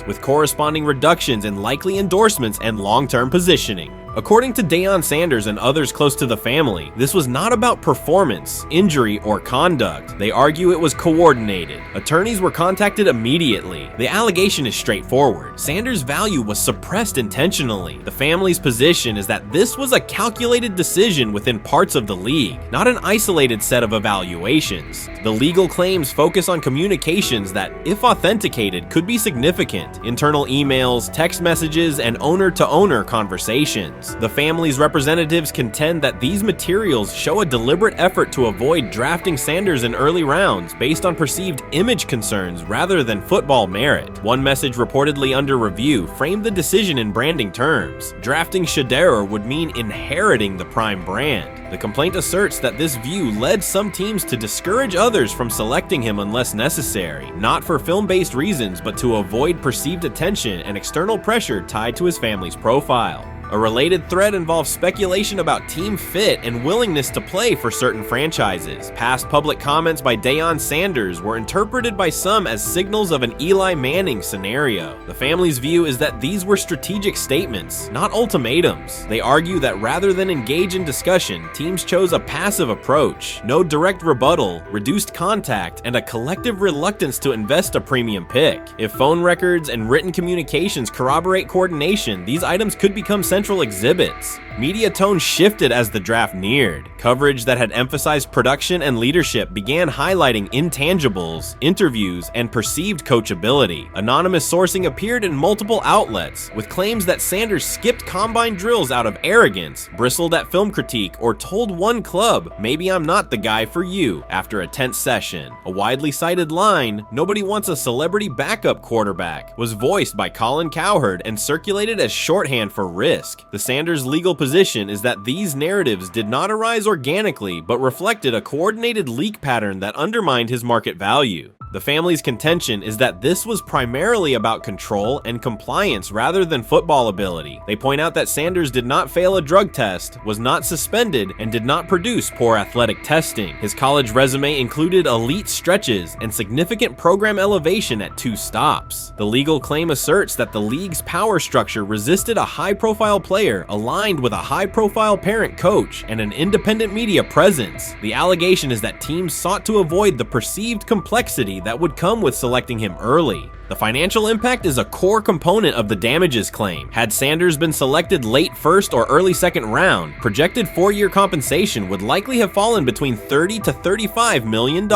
with corresponding reductions in likely endorsements and long-term positioning. According to Deion Sanders and others close to the family, this was not about performance, injury, or conduct. They argue it was coordinated. Attorneys were contacted immediately. The allegation is straightforward. Sanders' value was suppressed intentionally. The family's position is that this was a calculated decision within parts of the league, not an isolated set of evaluations. The legal claims focus on communications that, if authenticated, could be significant. Internal emails, text messages, and owner-to-owner conversations. The family's representatives contend that these materials show a deliberate effort to avoid drafting Sanders in early rounds based on perceived image concerns rather than football merit. One message reportedly under review framed the decision in branding terms. Drafting Shedeur would mean inheriting the Prime brand. The complaint asserts that this view led some teams to discourage others from selecting him unless necessary, not for film-based reasons, but to avoid perceived attention and external pressure tied to his family's profile. A related thread involves speculation about team fit and willingness to play for certain franchises. Past public comments by Deion Sanders were interpreted by some as signals of an Eli Manning scenario. The family's view is that these were strategic statements, not ultimatums. They argue that rather than engage in discussion, teams chose a passive approach, no direct rebuttal, reduced contact, and a collective reluctance to invest a premium pick. If phone records and written communications corroborate coordination, these items could become central exhibits. Media tone shifted as the draft neared. Coverage that had emphasized production and leadership began highlighting intangibles, interviews, and perceived coachability. Anonymous sourcing appeared in multiple outlets, with claims that Sanders skipped combine drills out of arrogance, bristled at film critique, or told one club, "Maybe I'm not the guy for you," after a tense session. A widely cited line, "Nobody wants a celebrity backup quarterback," was voiced by Colin Cowherd and circulated as shorthand for risk. risk. The Sanders legal position is that these narratives did not arise organically, but reflected a coordinated leak pattern that undermined his market value. The family's contention is that this was primarily about control and compliance rather than football ability. They point out that Sanders did not fail a drug test, was not suspended, and did not produce poor athletic testing. His college resume included elite stretches and significant program elevation at 2 stops. The legal claim asserts that the league's power structure resisted a high-profile player aligned with a high-profile parent coach and an independent media presence. The allegation is that teams sought to avoid the perceived complexity that would come with selecting him early. The financial impact is a core component of the damages claim. Had Sanders been selected late first or early second round, projected 4-year compensation would likely have fallen between $30 to $35 million,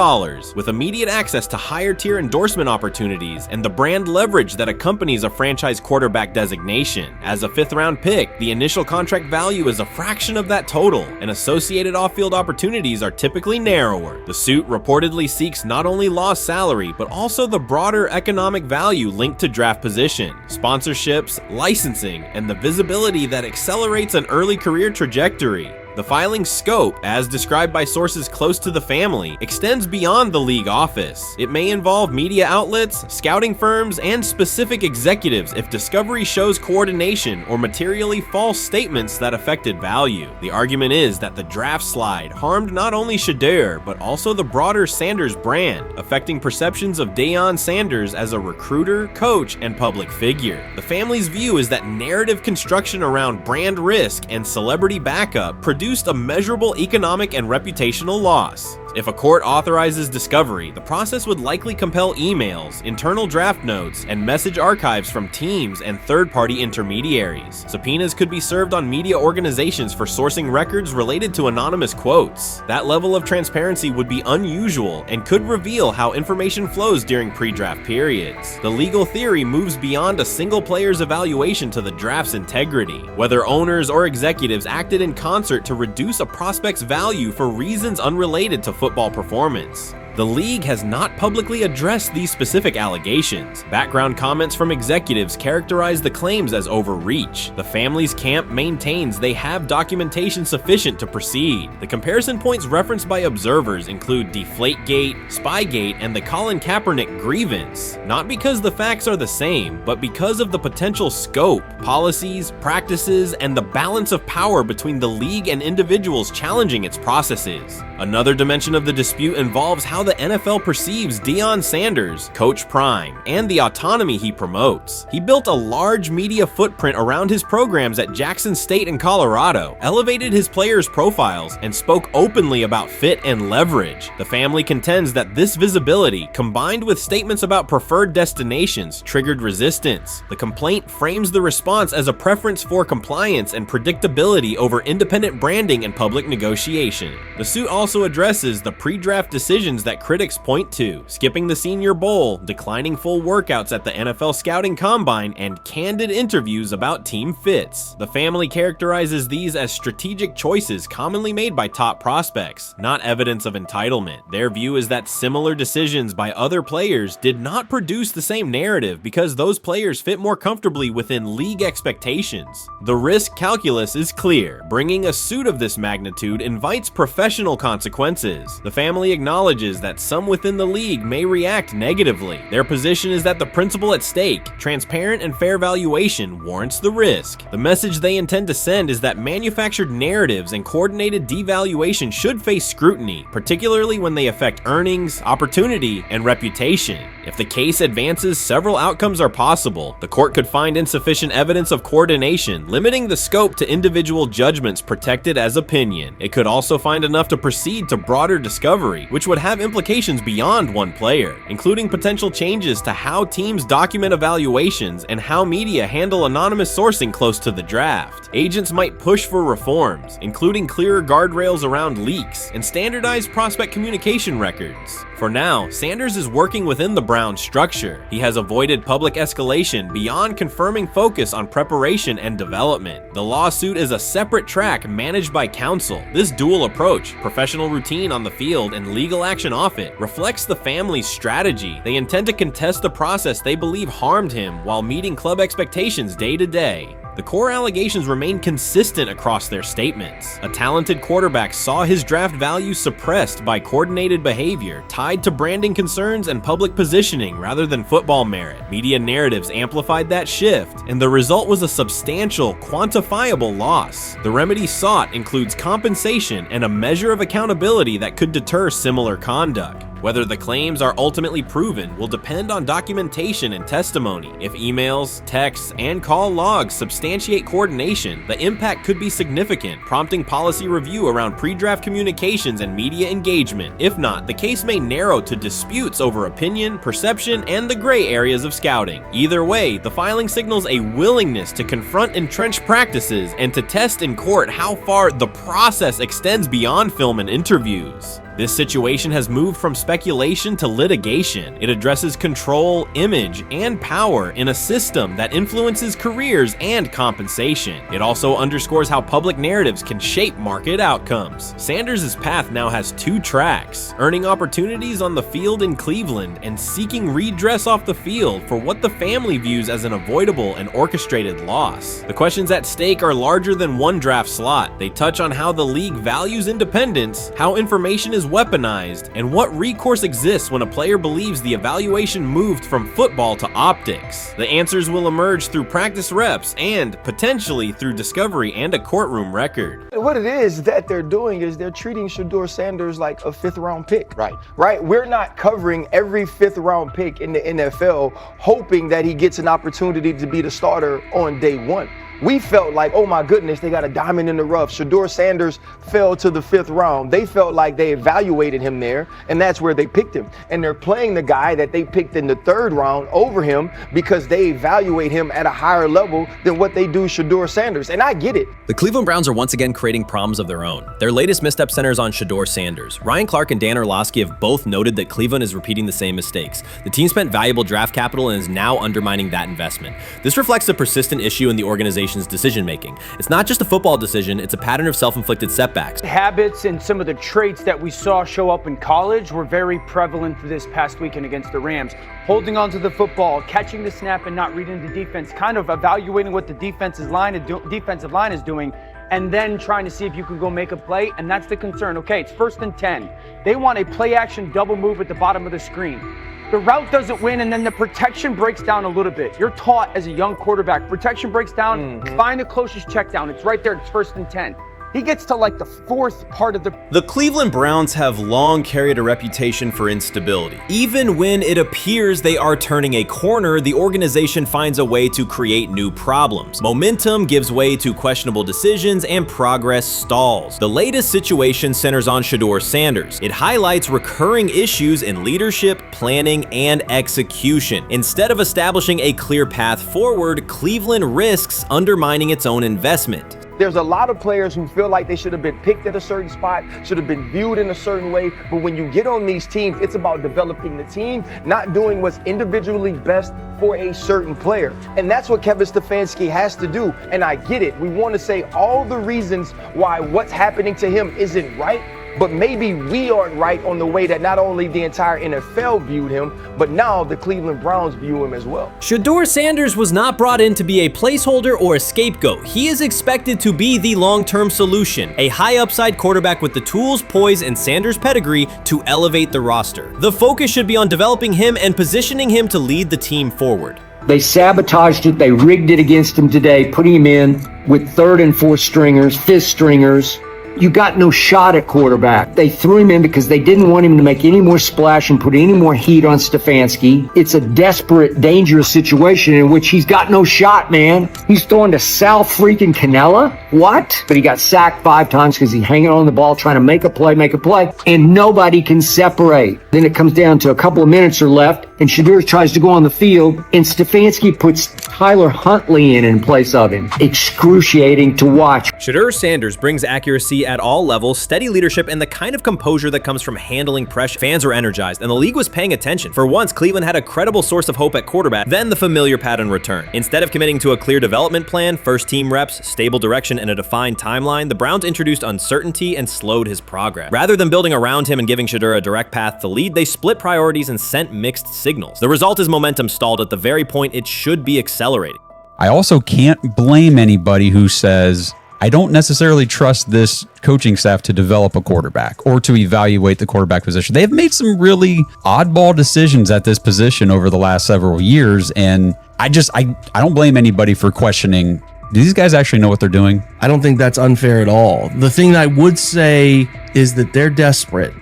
with immediate access to higher tier endorsement opportunities and the brand leverage that accompanies a franchise quarterback designation. As a 5th round pick, the initial contract value is a fraction of that total, and associated off-field opportunities are typically narrower. The suit reportedly seeks not only lost salary, but also the broader economic value linked to draft position, sponsorships, licensing, and the visibility that accelerates an early career trajectory. The filing's scope, as described by sources close to the family, extends beyond the league office. It may involve media outlets, scouting firms, and specific executives if discovery shows coordination or materially false statements that affected value. The argument is that the draft slide harmed not only Shedeur, but also the broader Sanders brand, affecting perceptions of Deion Sanders as a recruiter, coach, and public figure. The family's view is that narrative construction around brand risk and celebrity backup produced a measurable economic and reputational loss. If a court authorizes discovery, the process would likely compel emails, internal draft notes, and message archives from teams and third-party intermediaries. Subpoenas could be served on media organizations for sourcing records related to anonymous quotes. That level of transparency would be unusual and could reveal how information flows during pre-draft periods. The legal theory moves beyond a single player's evaluation to the draft's integrity, whether owners or executives acted in concert to reduce a prospect's value for reasons unrelated to football performance. The league has not publicly addressed these specific allegations. Background comments from executives characterize the claims as overreach. The family's camp maintains they have documentation sufficient to proceed. The comparison points referenced by observers include Deflategate, Spygate, and the Colin Kaepernick grievance, not because the facts are the same, but because of the potential scope, policies, practices, and the balance of power between the league and individuals challenging its processes. Another dimension of the dispute involves how the NFL perceives Deion Sanders, Coach Prime, and the autonomy he promotes. He built a large media footprint around his programs at Jackson State and Colorado, elevated his players' profiles, and spoke openly about fit and leverage. The family contends that this visibility, combined with statements about preferred destinations, triggered resistance. The complaint frames the response as a preference for compliance and predictability over independent branding and public negotiation. The suit also addresses the pre-draft decisions that critics point to: skipping the Senior Bowl, declining full workouts at the NFL Scouting Combine, and candid interviews about team fits. The family characterizes these as strategic choices commonly made by top prospects, not evidence of entitlement. Their view is that similar decisions by other players did not produce the same narrative because those players fit more comfortably within league expectations. The risk calculus is clear. Bringing a suit of this magnitude invites professional consequences. The family acknowledges that some within the league may react negatively. Their position is that the principle at stake, transparent and fair valuation, warrants the risk. The message they intend to send is that manufactured narratives and coordinated devaluation should face scrutiny, particularly when they affect earnings, opportunity, and reputation. If the case advances, several outcomes are possible. The court could find insufficient evidence of coordination, limiting the scope to individual judgments protected as opinion. It could also find enough to proceed to broader discovery, which would have implications beyond one player, including potential changes to how teams document evaluations and how media handle anonymous sourcing close to the draft. Agents might push for reforms, including clearer guardrails around leaks and standardized prospect communication records. For now, Sanders is working within the Browns structure. He has avoided public escalation beyond confirming focus on preparation and development. The lawsuit is a separate track managed by counsel. This dual approach, professional routine on the field and legal action off it, reflects the family's strategy. They intend to contest the process they believe harmed him while meeting club expectations day to day. The core allegations remain consistent across their statements. A talented quarterback saw his draft value suppressed by coordinated behavior tied to branding concerns and public positioning rather than football merit. Media narratives amplified that shift, and the result was a substantial, quantifiable loss. The remedy sought includes compensation and a measure of accountability that could deter similar conduct. Whether the claims are ultimately proven will depend on documentation and testimony. If emails, texts, and call logs substantiate coordination, the impact could be significant, prompting policy review around pre-draft communications and media engagement. If not, the case may narrow to disputes over opinion, perception, and the gray areas of scouting. Either way, the filing signals a willingness to confront entrenched practices and to test in court how far the process extends beyond film and interviews. This situation has moved from speculation to litigation. It addresses control, image, and power in a system that influences careers and compensation. It also underscores how public narratives can shape market outcomes. Sanders' path now has two tracks: earning opportunities on the field in Cleveland and seeking redress off the field for what the family views as an avoidable and orchestrated loss. The questions at stake are larger than one draft slot. They touch on how the league values independence, how information is weaponized, and what recourse exists when a player believes the evaluation moved from football to optics. The answers will emerge through practice reps and, potentially, through discovery and a courtroom record. What it is that they're doing is they're treating Shedeur Sanders like a 5th round pick. Right? We're not covering every 5th round pick in the NFL hoping that he gets an opportunity to be the starter on day one. We felt like, oh my goodness, they got a diamond in the rough. Shedeur Sanders fell to the 5th round. They felt like they evaluated him there, and that's where they picked him. And they're playing the guy that they picked in the 3rd round over him because they evaluate him at a higher level than what they do Shedeur Sanders. And I get it. The Cleveland Browns are once again creating problems of their own. Their latest misstep centers on Shedeur Sanders. Ryan Clark and Dan Orlovsky have both noted that Cleveland is repeating the same mistakes. The team spent valuable draft capital and is now undermining that investment. This reflects a persistent issue in the organization's decision-making. It's not just a football decision, it's a pattern of self-inflicted setbacks. Habits and some of the traits that we saw show up in college were very prevalent this past weekend against the Rams. Holding onto the football, catching the snap and not reading the defense, kind of evaluating what the defensive line is doing, and then trying to see if you can go make a play, and that's the concern. Okay, it's 1st and 10. They want a play-action double move at the bottom of the screen. The route doesn't win, and then the protection breaks down a little bit. You're taught as a young quarterback, protection breaks down, find the closest check down. It's right there, it's 1st and 10. He gets to like the 4th part of the... The Cleveland Browns have long carried a reputation for instability. Even when it appears they are turning a corner, the organization finds a way to create new problems. Momentum gives way to questionable decisions and progress stalls. The latest situation centers on Shedeur Sanders. It highlights recurring issues in leadership, planning, and execution. Instead of establishing a clear path forward, Cleveland risks undermining its own investment. There's a lot of players who feel like they should have been picked at a certain spot, should have been viewed in a certain way. But when you get on these teams, it's about developing the team, not doing what's individually best for a certain player. And that's what Kevin Stefanski has to do. And I get it. We want to say all the reasons why what's happening to him isn't right. But maybe we aren't right on the way that not only the entire NFL viewed him, but now the Cleveland Browns view him as well. Shedeur Sanders was not brought in to be a placeholder or a scapegoat. He is expected to be the long-term solution, a high-upside quarterback with the tools, poise, and Sanders' pedigree to elevate the roster. The focus should be on developing him and positioning him to lead the team forward. They sabotaged it. They rigged it against him today, putting him in with 3rd and 4th stringers, 5th stringers. You got no shot at quarterback. They threw him in because they didn't want him to make any more splash and put any more heat on Stefanski. It's a desperate, dangerous situation in which he's got no shot, man. He's throwing to Sal freaking Canella? What? But he got sacked 5 times because he's hanging on the ball trying to make a play, and nobody can separate. Then it comes down to a couple of minutes are left, and Shedeur tries to go on the field, and Stefanski puts Tyler Huntley in place of him. Excruciating to watch. Shedeur Sanders brings accuracy at all levels, steady leadership, and the kind of composure that comes from handling pressure. Fans were energized, and the league was paying attention. For once, Cleveland had a credible source of hope at quarterback, then the familiar pattern returned. Instead of committing to a clear development plan, first-team reps, stable direction, and a defined timeline, the Browns introduced uncertainty and slowed his progress. Rather than building around him and giving Shedeur a direct path to lead, they split priorities and sent mixed signals. The result is momentum stalled at the very point it should be accelerating. I also can't blame anybody who says, I don't necessarily trust this coaching staff to develop a quarterback or to evaluate the quarterback position. They've made some really oddball decisions at this position over the last several years, and I don't blame anybody for questioning, do these guys actually know what they're doing? I don't think that's unfair at all. The thing that I would say is that they're desperate.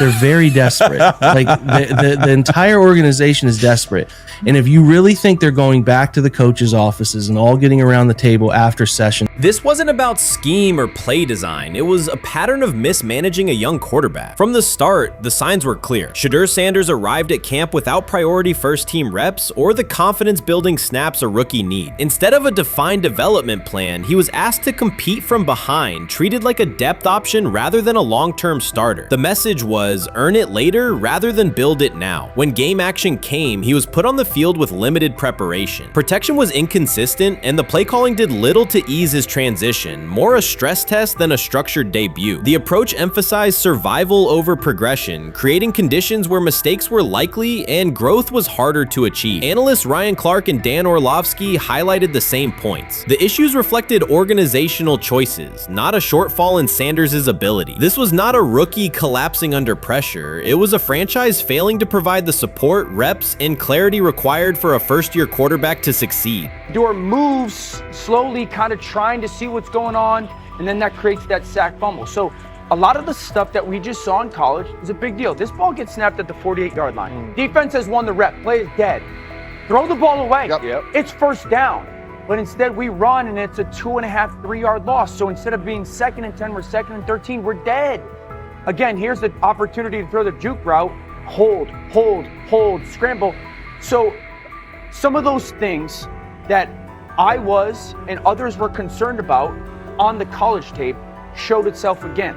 They're very desperate. Like the entire organization is desperate. And if you really think they're going back to the coaches' offices and all getting around the table after session. This wasn't about scheme or play design. It was a pattern of mismanaging a young quarterback. From the start, the signs were clear. Shedeur Sanders arrived at camp without priority first-team reps or the confidence-building snaps a rookie need. Instead of a defined development plan, he was asked to compete from behind, treated like a depth option rather than a long-term starter. The message was, earn it later rather than build it now. When game action came, he was put on the field with limited preparation. Protection was inconsistent, and the play calling did little to ease his transition, more a stress test than a structured debut. The approach emphasized survival over progression, creating conditions where mistakes were likely and growth was harder to achieve. Analysts Ryan Clark and Dan Orlovsky highlighted the same points. The issues reflected organizational choices, not a shortfall in Sanders' ability. This was not a rookie collapsing under pressure. It was a franchise failing to provide the support, reps, and clarity required for a first-year quarterback to succeed. Shedeur moves slowly, kind of trying to see what's going on, and then that creates that sack fumble. So a lot of the stuff that we just saw in college is a big deal. This ball gets snapped at the 48-yard line. Defense has won the rep. Play is dead. Throw the ball away. It's first down. But instead we run and it's a 2.5, 3-yard loss. So instead of being 2nd and 10, we're 2nd and 13, we're dead. Again, here's the opportunity to throw the juke route. Hold, scramble. So some of those things that I was and others were concerned about on the college tape showed itself again.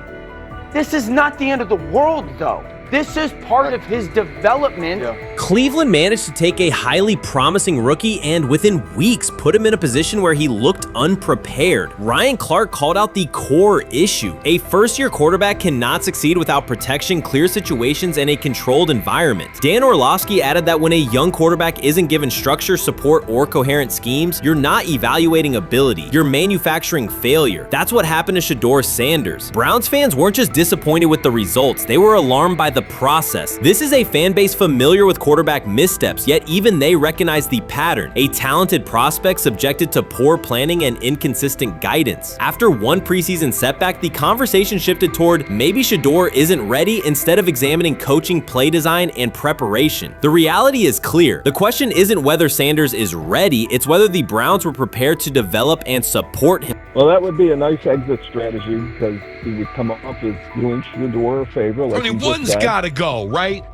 This is not the end of the world, though. This is part of his development. Cleveland managed to take a highly promising rookie and within weeks put him in a position where he looked unprepared. Ryan Clark called out the core issue. A first-year quarterback cannot succeed without protection, clear situations, and a controlled environment. Dan Orlovsky added that when a young quarterback isn't given structure, support, or coherent schemes, you're not evaluating ability, you're manufacturing failure. That's what happened to Shedeur Sanders. Browns fans weren't just disappointed with the results, they were alarmed by the process. This is a fan base familiar with quarterback missteps, yet even they recognize the pattern. A talented prospect subjected to poor planning and inconsistent guidance. After one preseason setback, the conversation shifted toward maybe Shedeur isn't ready instead of examining coaching, play design, and preparation. The reality is clear. The question isn't whether Sanders is ready, it's whether the Browns were prepared to develop and support him. Well, that would be a nice exit strategy because he would come up as doing Shedeur a favor. Like one's got to go, right?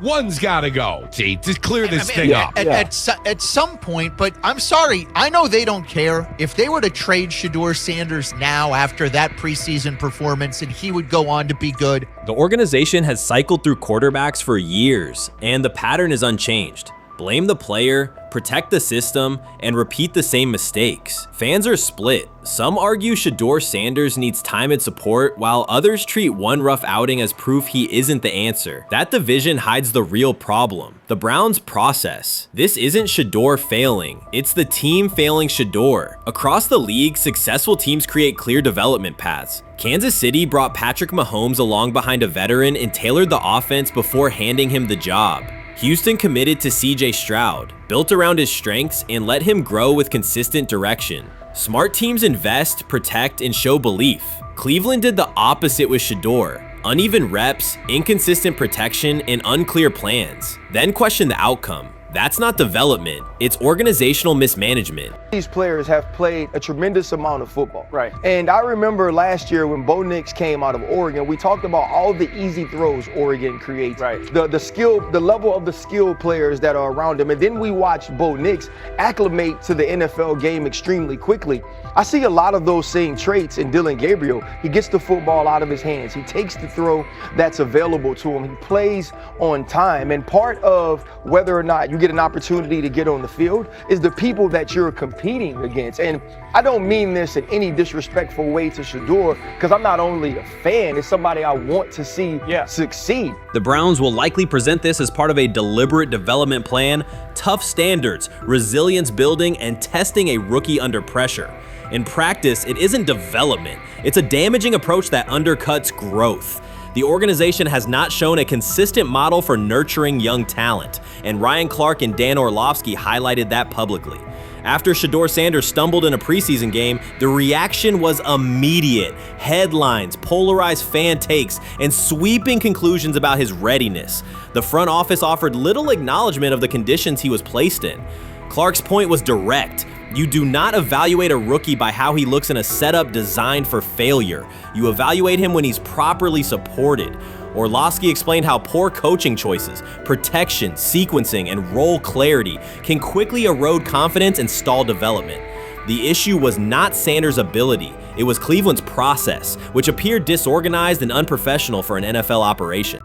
One's got to go, T, to clear this thing up. At some point, but I'm sorry, I know they don't care. If they were to trade Shedeur Sanders now after that preseason performance and he would go on to be good. The organization has cycled through quarterbacks for years, and the pattern is unchanged. Blame the player, protect the system, and repeat the same mistakes. Fans are split. Some argue Shedeur Sanders needs time and support, while others treat one rough outing as proof he isn't the answer. That division hides the real problem, the Browns' process. This isn't Shedeur failing, it's the team failing Shedeur. Across the league, successful teams create clear development paths. Kansas City brought Patrick Mahomes along behind a veteran and tailored the offense before handing him the job. Houston committed to CJ Stroud, built around his strengths, and let him grow with consistent direction. Smart teams invest, protect, and show belief. Cleveland did the opposite with Shedeur. Uneven reps, inconsistent protection, and unclear plans. Then question the outcome. That's not development, it's organizational mismanagement. These players have played a tremendous amount of football. Right. And I remember last year when Bo Nix came out of Oregon, we talked about all the easy throws Oregon creates. Right. The level of the skill players that are around him. And then we watched Bo Nix acclimate to the NFL game extremely quickly. I see a lot of those same traits in Dillon Gabriel. He gets the football out of his hands. He takes the throw that's available to him. He plays on time. And part of whether or not you you get an opportunity to get on the field is the people that you're competing against. And I don't mean this in any disrespectful way to Shedeur, because I'm not only a fan, it's somebody I want to see succeed. The Browns will likely present this as part of a deliberate development plan, tough standards, resilience building, and testing a rookie under pressure. In practice, it isn't development. It's a damaging approach that undercuts growth. The organization has not shown a consistent model for nurturing young talent, and Ryan Clark and Dan Orlovsky highlighted that publicly. After Shedeur Sanders stumbled in a preseason game, the reaction was immediate. Headlines, polarized fan takes, and sweeping conclusions about his readiness. The front office offered little acknowledgement of the conditions he was placed in. Clark's point was direct. You do not evaluate a rookie by how he looks in a setup designed for failure. You evaluate him when he's properly supported. Orlovsky explained how poor coaching choices, protection, sequencing, and role clarity can quickly erode confidence and stall development. The issue was not Sanders' ability, it was Cleveland's process, which appeared disorganized and unprofessional for an NFL operation.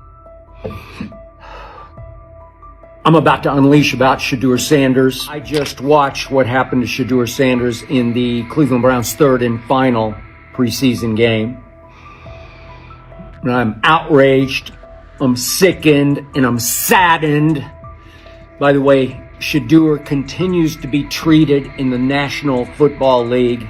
I'm about to unleash about Shedeur Sanders. I just watched what happened to Shedeur Sanders in the Cleveland Browns' third and final preseason game. And I'm outraged, I'm sickened, and I'm saddened. By the way, Shedeur continues to be treated in the National Football League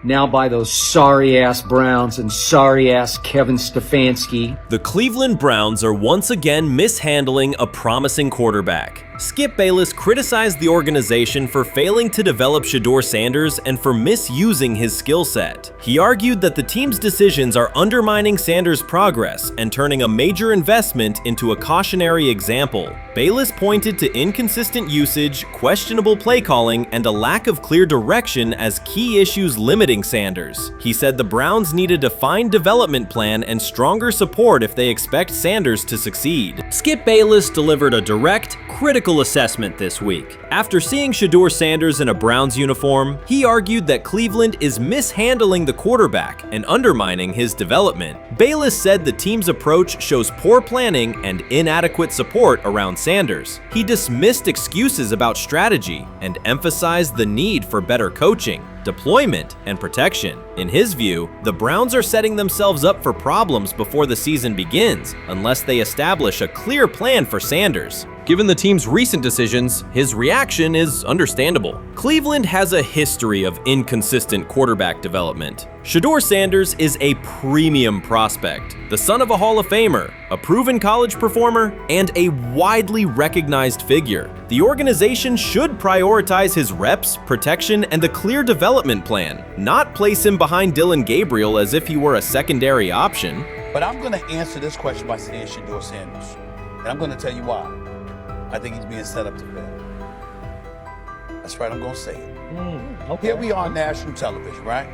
now by those sorry-ass Browns and sorry-ass Kevin Stefanski. The Cleveland Browns are once again mishandling a promising quarterback. Skip Bayless criticized the organization for failing to develop Shedeur Sanders and for misusing his skill set. He argued that the team's decisions are undermining Sanders' progress and turning a major investment into a cautionary example. Bayless pointed to inconsistent usage, questionable play calling, and a lack of clear direction as key issues limiting Sanders. He said the Browns need a defined development plan and stronger support if they expect Sanders to succeed. Skip Bayless delivered a direct, critical assessment this week. After seeing Shedeur Sanders in a Browns uniform, he argued that Cleveland is mishandling the quarterback and undermining his development. Bayless said the team's approach shows poor planning and inadequate support around Sanders. He dismissed excuses about strategy and emphasized the need for better coaching, deployment, and protection. In his view, the Browns are setting themselves up for problems before the season begins unless they establish a clear plan for Sanders. Given the team's recent decisions, his reaction is understandable. Cleveland has a history of inconsistent quarterback development. Shedeur Sanders is a premium prospect, the son of a Hall of Famer, a proven college performer, and a widely recognized figure. The organization should prioritize his reps, protection, and a clear development plan, not place him behind Dylan Gabriel as if he were a secondary option. But I'm going to answer this question by saying Shedeur Sanders, and I'm going to tell you why. I think he's being set up to fail. That's right, I'm going to say it. Okay. Here we are on national television, right?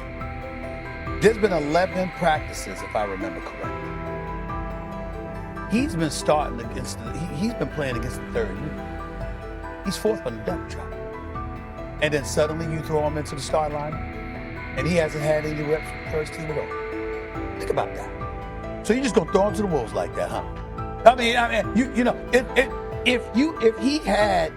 There's been 11 practices, if I remember correctly. He's been starting against, he's been playing against the third unit. He's fourth on the depth chart. And then suddenly you throw him into the start line, and he hasn't had any reps for the first team at all. Think about that. So you're just going to throw him to the wolves like that, huh? I mean, you know, if he had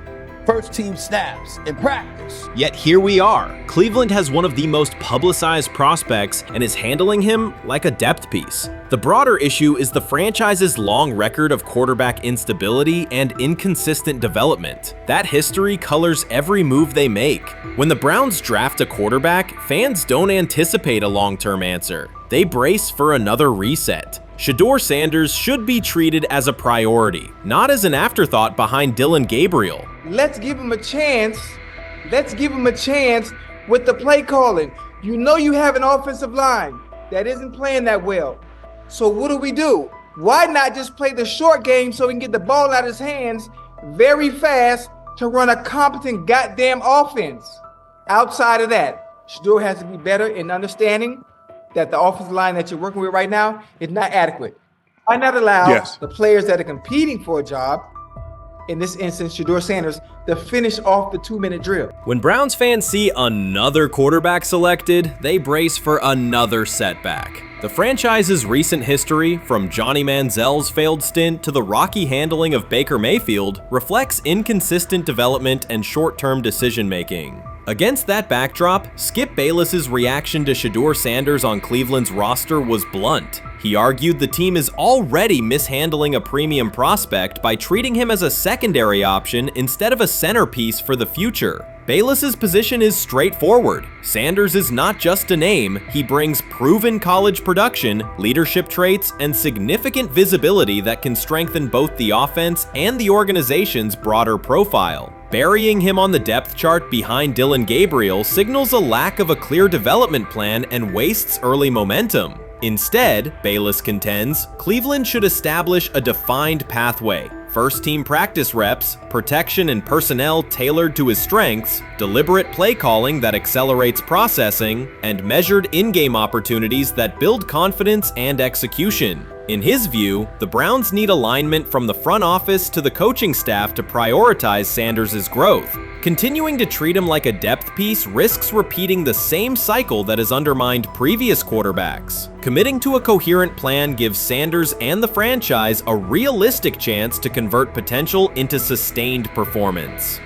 first team snaps in practice. Yet here we are. Cleveland has one of the most publicized prospects and is handling him like a depth piece. The broader issue is the franchise's long record of quarterback instability and inconsistent development. That history colors every move they make. When the Browns draft a quarterback, fans don't anticipate a long-term answer. They brace for another reset. Shedeur Sanders should be treated as a priority, not as an afterthought behind Dylan Gabriel. Let's give him a chance. Let's give him a chance with the play calling. You know you have an offensive line that isn't playing that well. So what do? Why not just play the short game so he can get the ball out of his hands very fast to run a competent goddamn offense? Outside of that, Shedeur has to be better in understanding that the offensive line that you're working with right now is not adequate. Why not allow the players that are competing for a job in this instance, Shedeur Sanders, to finish off the 2-minute drill. When Browns fans see another quarterback selected, they brace for another setback. The franchise's recent history, from Johnny Manziel's failed stint to the rocky handling of Baker Mayfield, reflects inconsistent development and short-term decision-making. Against that backdrop, Skip Bayless's reaction to Shedeur Sanders on Cleveland's roster was blunt. He argued the team is already mishandling a premium prospect by treating him as a secondary option instead of a centerpiece for the future. Bayless's position is straightforward. Sanders is not just a name, he brings proven college production, leadership traits, and significant visibility that can strengthen both the offense and the organization's broader profile. Burying him on the depth chart behind Dillon Gabriel signals a lack of a clear development plan and wastes early momentum. Instead, Bayless contends, Cleveland should establish a defined pathway. First-team practice reps, protection and personnel tailored to his strengths, deliberate play calling that accelerates processing, and measured in-game opportunities that build confidence and execution. In his view, the Browns need alignment from the front office to the coaching staff to prioritize Sanders' growth. Continuing to treat him like a depth piece risks repeating the same cycle that has undermined previous quarterbacks. Committing to a coherent plan gives Sanders and the franchise a realistic chance to convert potential into sustained performance.